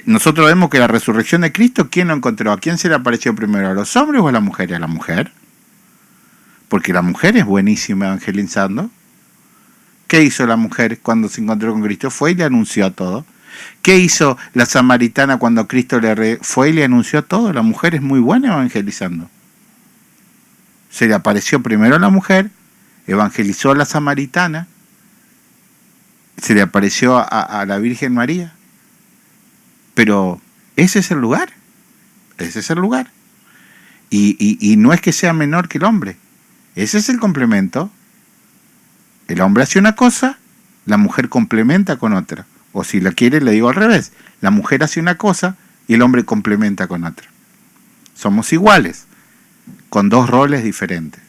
[SPEAKER 3] Nosotros vemos que la resurrección de Cristo, ¿quién lo encontró? ¿A quién se le apareció primero? ¿A los hombres o a las mujeres? A la mujer. Porque la mujer es buenísima evangelizando. ¿Qué hizo la mujer cuando se encontró con Cristo? Fue y le anunció todo. ¿Qué hizo la samaritana cuando Cristo fue y le anunció todo? La mujer es muy buena evangelizando. Se le apareció primero a la mujer, evangelizó a la samaritana, se le apareció a la Virgen María. Pero ese es el lugar. Ese es el lugar. Y no es que sea menor que el hombre. Ese es el complemento. El hombre hace una cosa, la mujer complementa con otra. O si la quiere, le digo al revés. La mujer hace una cosa y el hombre complementa con otra. Somos iguales, con dos roles diferentes.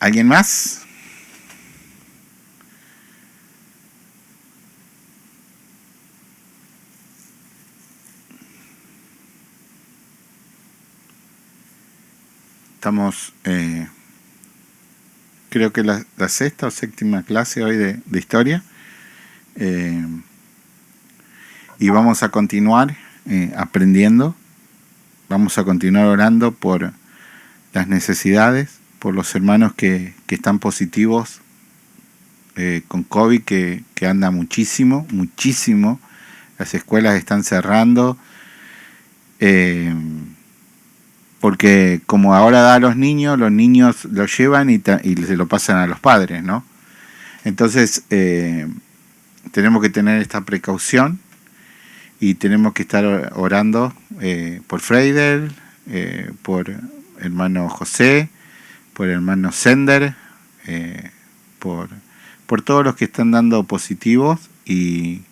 [SPEAKER 3] ¿Alguien más? Estamos, creo que la sexta o séptima clase hoy de historia. Y vamos a continuar aprendiendo. Vamos a continuar orando por las necesidades, por los hermanos que están positivos con COVID, que anda muchísimo. Las escuelas están cerrando. Porque como ahora da a los niños lo llevan y se lo pasan a los padres, ¿no? Entonces tenemos que tener esta precaución y tenemos que estar orando por Freidel, por hermano José, por hermano Sender, por todos los que están dando positivos y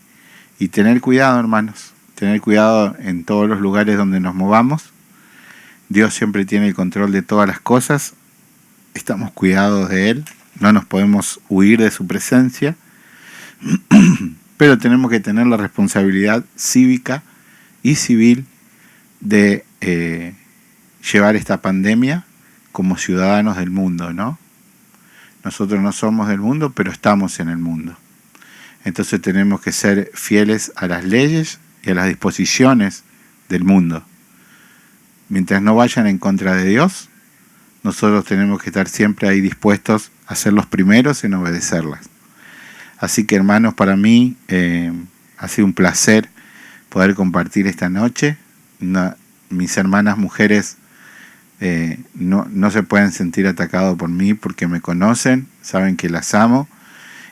[SPEAKER 3] tener cuidado, hermanos, tener cuidado en todos los lugares donde nos movamos. Dios siempre tiene el control de todas las cosas, estamos cuidados de Él, no nos podemos huir de su presencia, pero tenemos que tener la responsabilidad cívica y civil de llevar esta pandemia como ciudadanos del mundo, ¿no? Nosotros no somos del mundo, pero estamos en el mundo. Entonces tenemos que ser fieles a las leyes y a las disposiciones del mundo. Mientras no vayan en contra de Dios, nosotros tenemos que estar siempre ahí dispuestos a ser los primeros en obedecerlas. Así que, hermanos, para mí ha sido un placer poder compartir esta noche. Mis hermanas mujeres no se pueden sentir atacados por mí porque me conocen, saben que las amo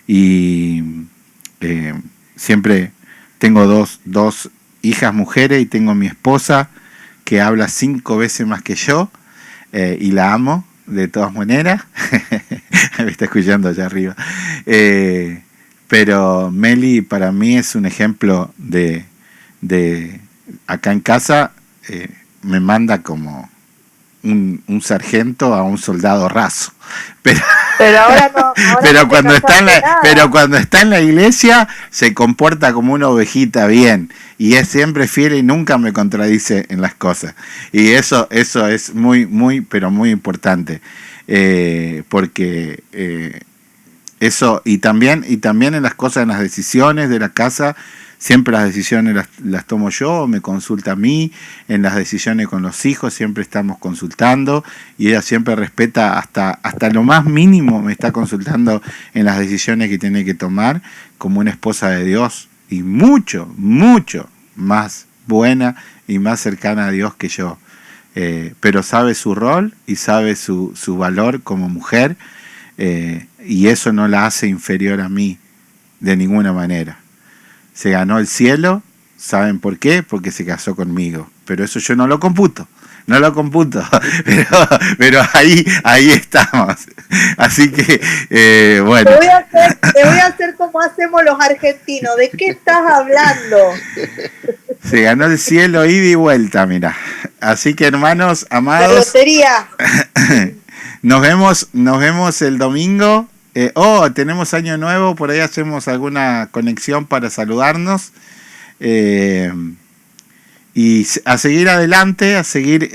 [SPEAKER 3] y siempre tengo dos hijas mujeres y tengo mi esposa que habla 5 veces más que yo y la amo de todas maneras. Me está escuchando allá arriba. Pero Meli para mí es un ejemplo de acá en casa me manda como un sargento a un soldado raso.
[SPEAKER 5] Pero ahora no.
[SPEAKER 3] Pero cuando está en la iglesia se comporta como una ovejita bien y es siempre fiel y nunca me contradice en las cosas. Y eso es muy pero muy importante porque eso y también en las cosas, en las decisiones de la casa. Siempre las decisiones las tomo yo, me consulta a mí, en las decisiones con los hijos siempre estamos consultando y ella siempre respeta hasta lo más mínimo, me está consultando en las decisiones que tiene que tomar como una esposa de Dios y mucho más buena y más cercana a Dios que yo. Pero sabe su rol y sabe su valor como mujer y eso no la hace inferior a mí de ninguna manera. Se ganó el cielo, ¿saben por qué? Porque se casó conmigo. Pero eso yo no lo computo, pero ahí estamos. Así que, bueno.
[SPEAKER 2] Te voy a hacer como hacemos los argentinos. ¿De qué estás hablando?
[SPEAKER 3] Se ganó el cielo ida y vuelta, mira. Así que, hermanos, amados.
[SPEAKER 2] La lotería.
[SPEAKER 3] Nos vemos el domingo. Tenemos año nuevo, por ahí hacemos alguna conexión para saludarnos y a seguir adelante,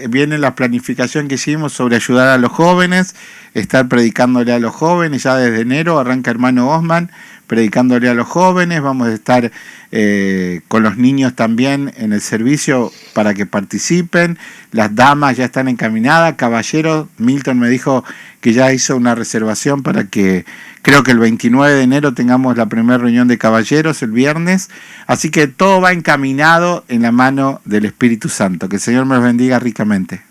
[SPEAKER 3] viene la planificación que hicimos sobre ayudar a los jóvenes, estar predicándole a los jóvenes, ya desde enero arranca hermano Osman predicándole a los jóvenes, vamos a estar con los niños también en el servicio para que participen, las damas ya están encaminadas, caballeros, Milton me dijo que ya hizo una reservación para que creo que el 29 de enero tengamos la primera reunión de caballeros el viernes, así que todo va encaminado en la mano del Espíritu Santo, que el Señor me los bendiga ricamente.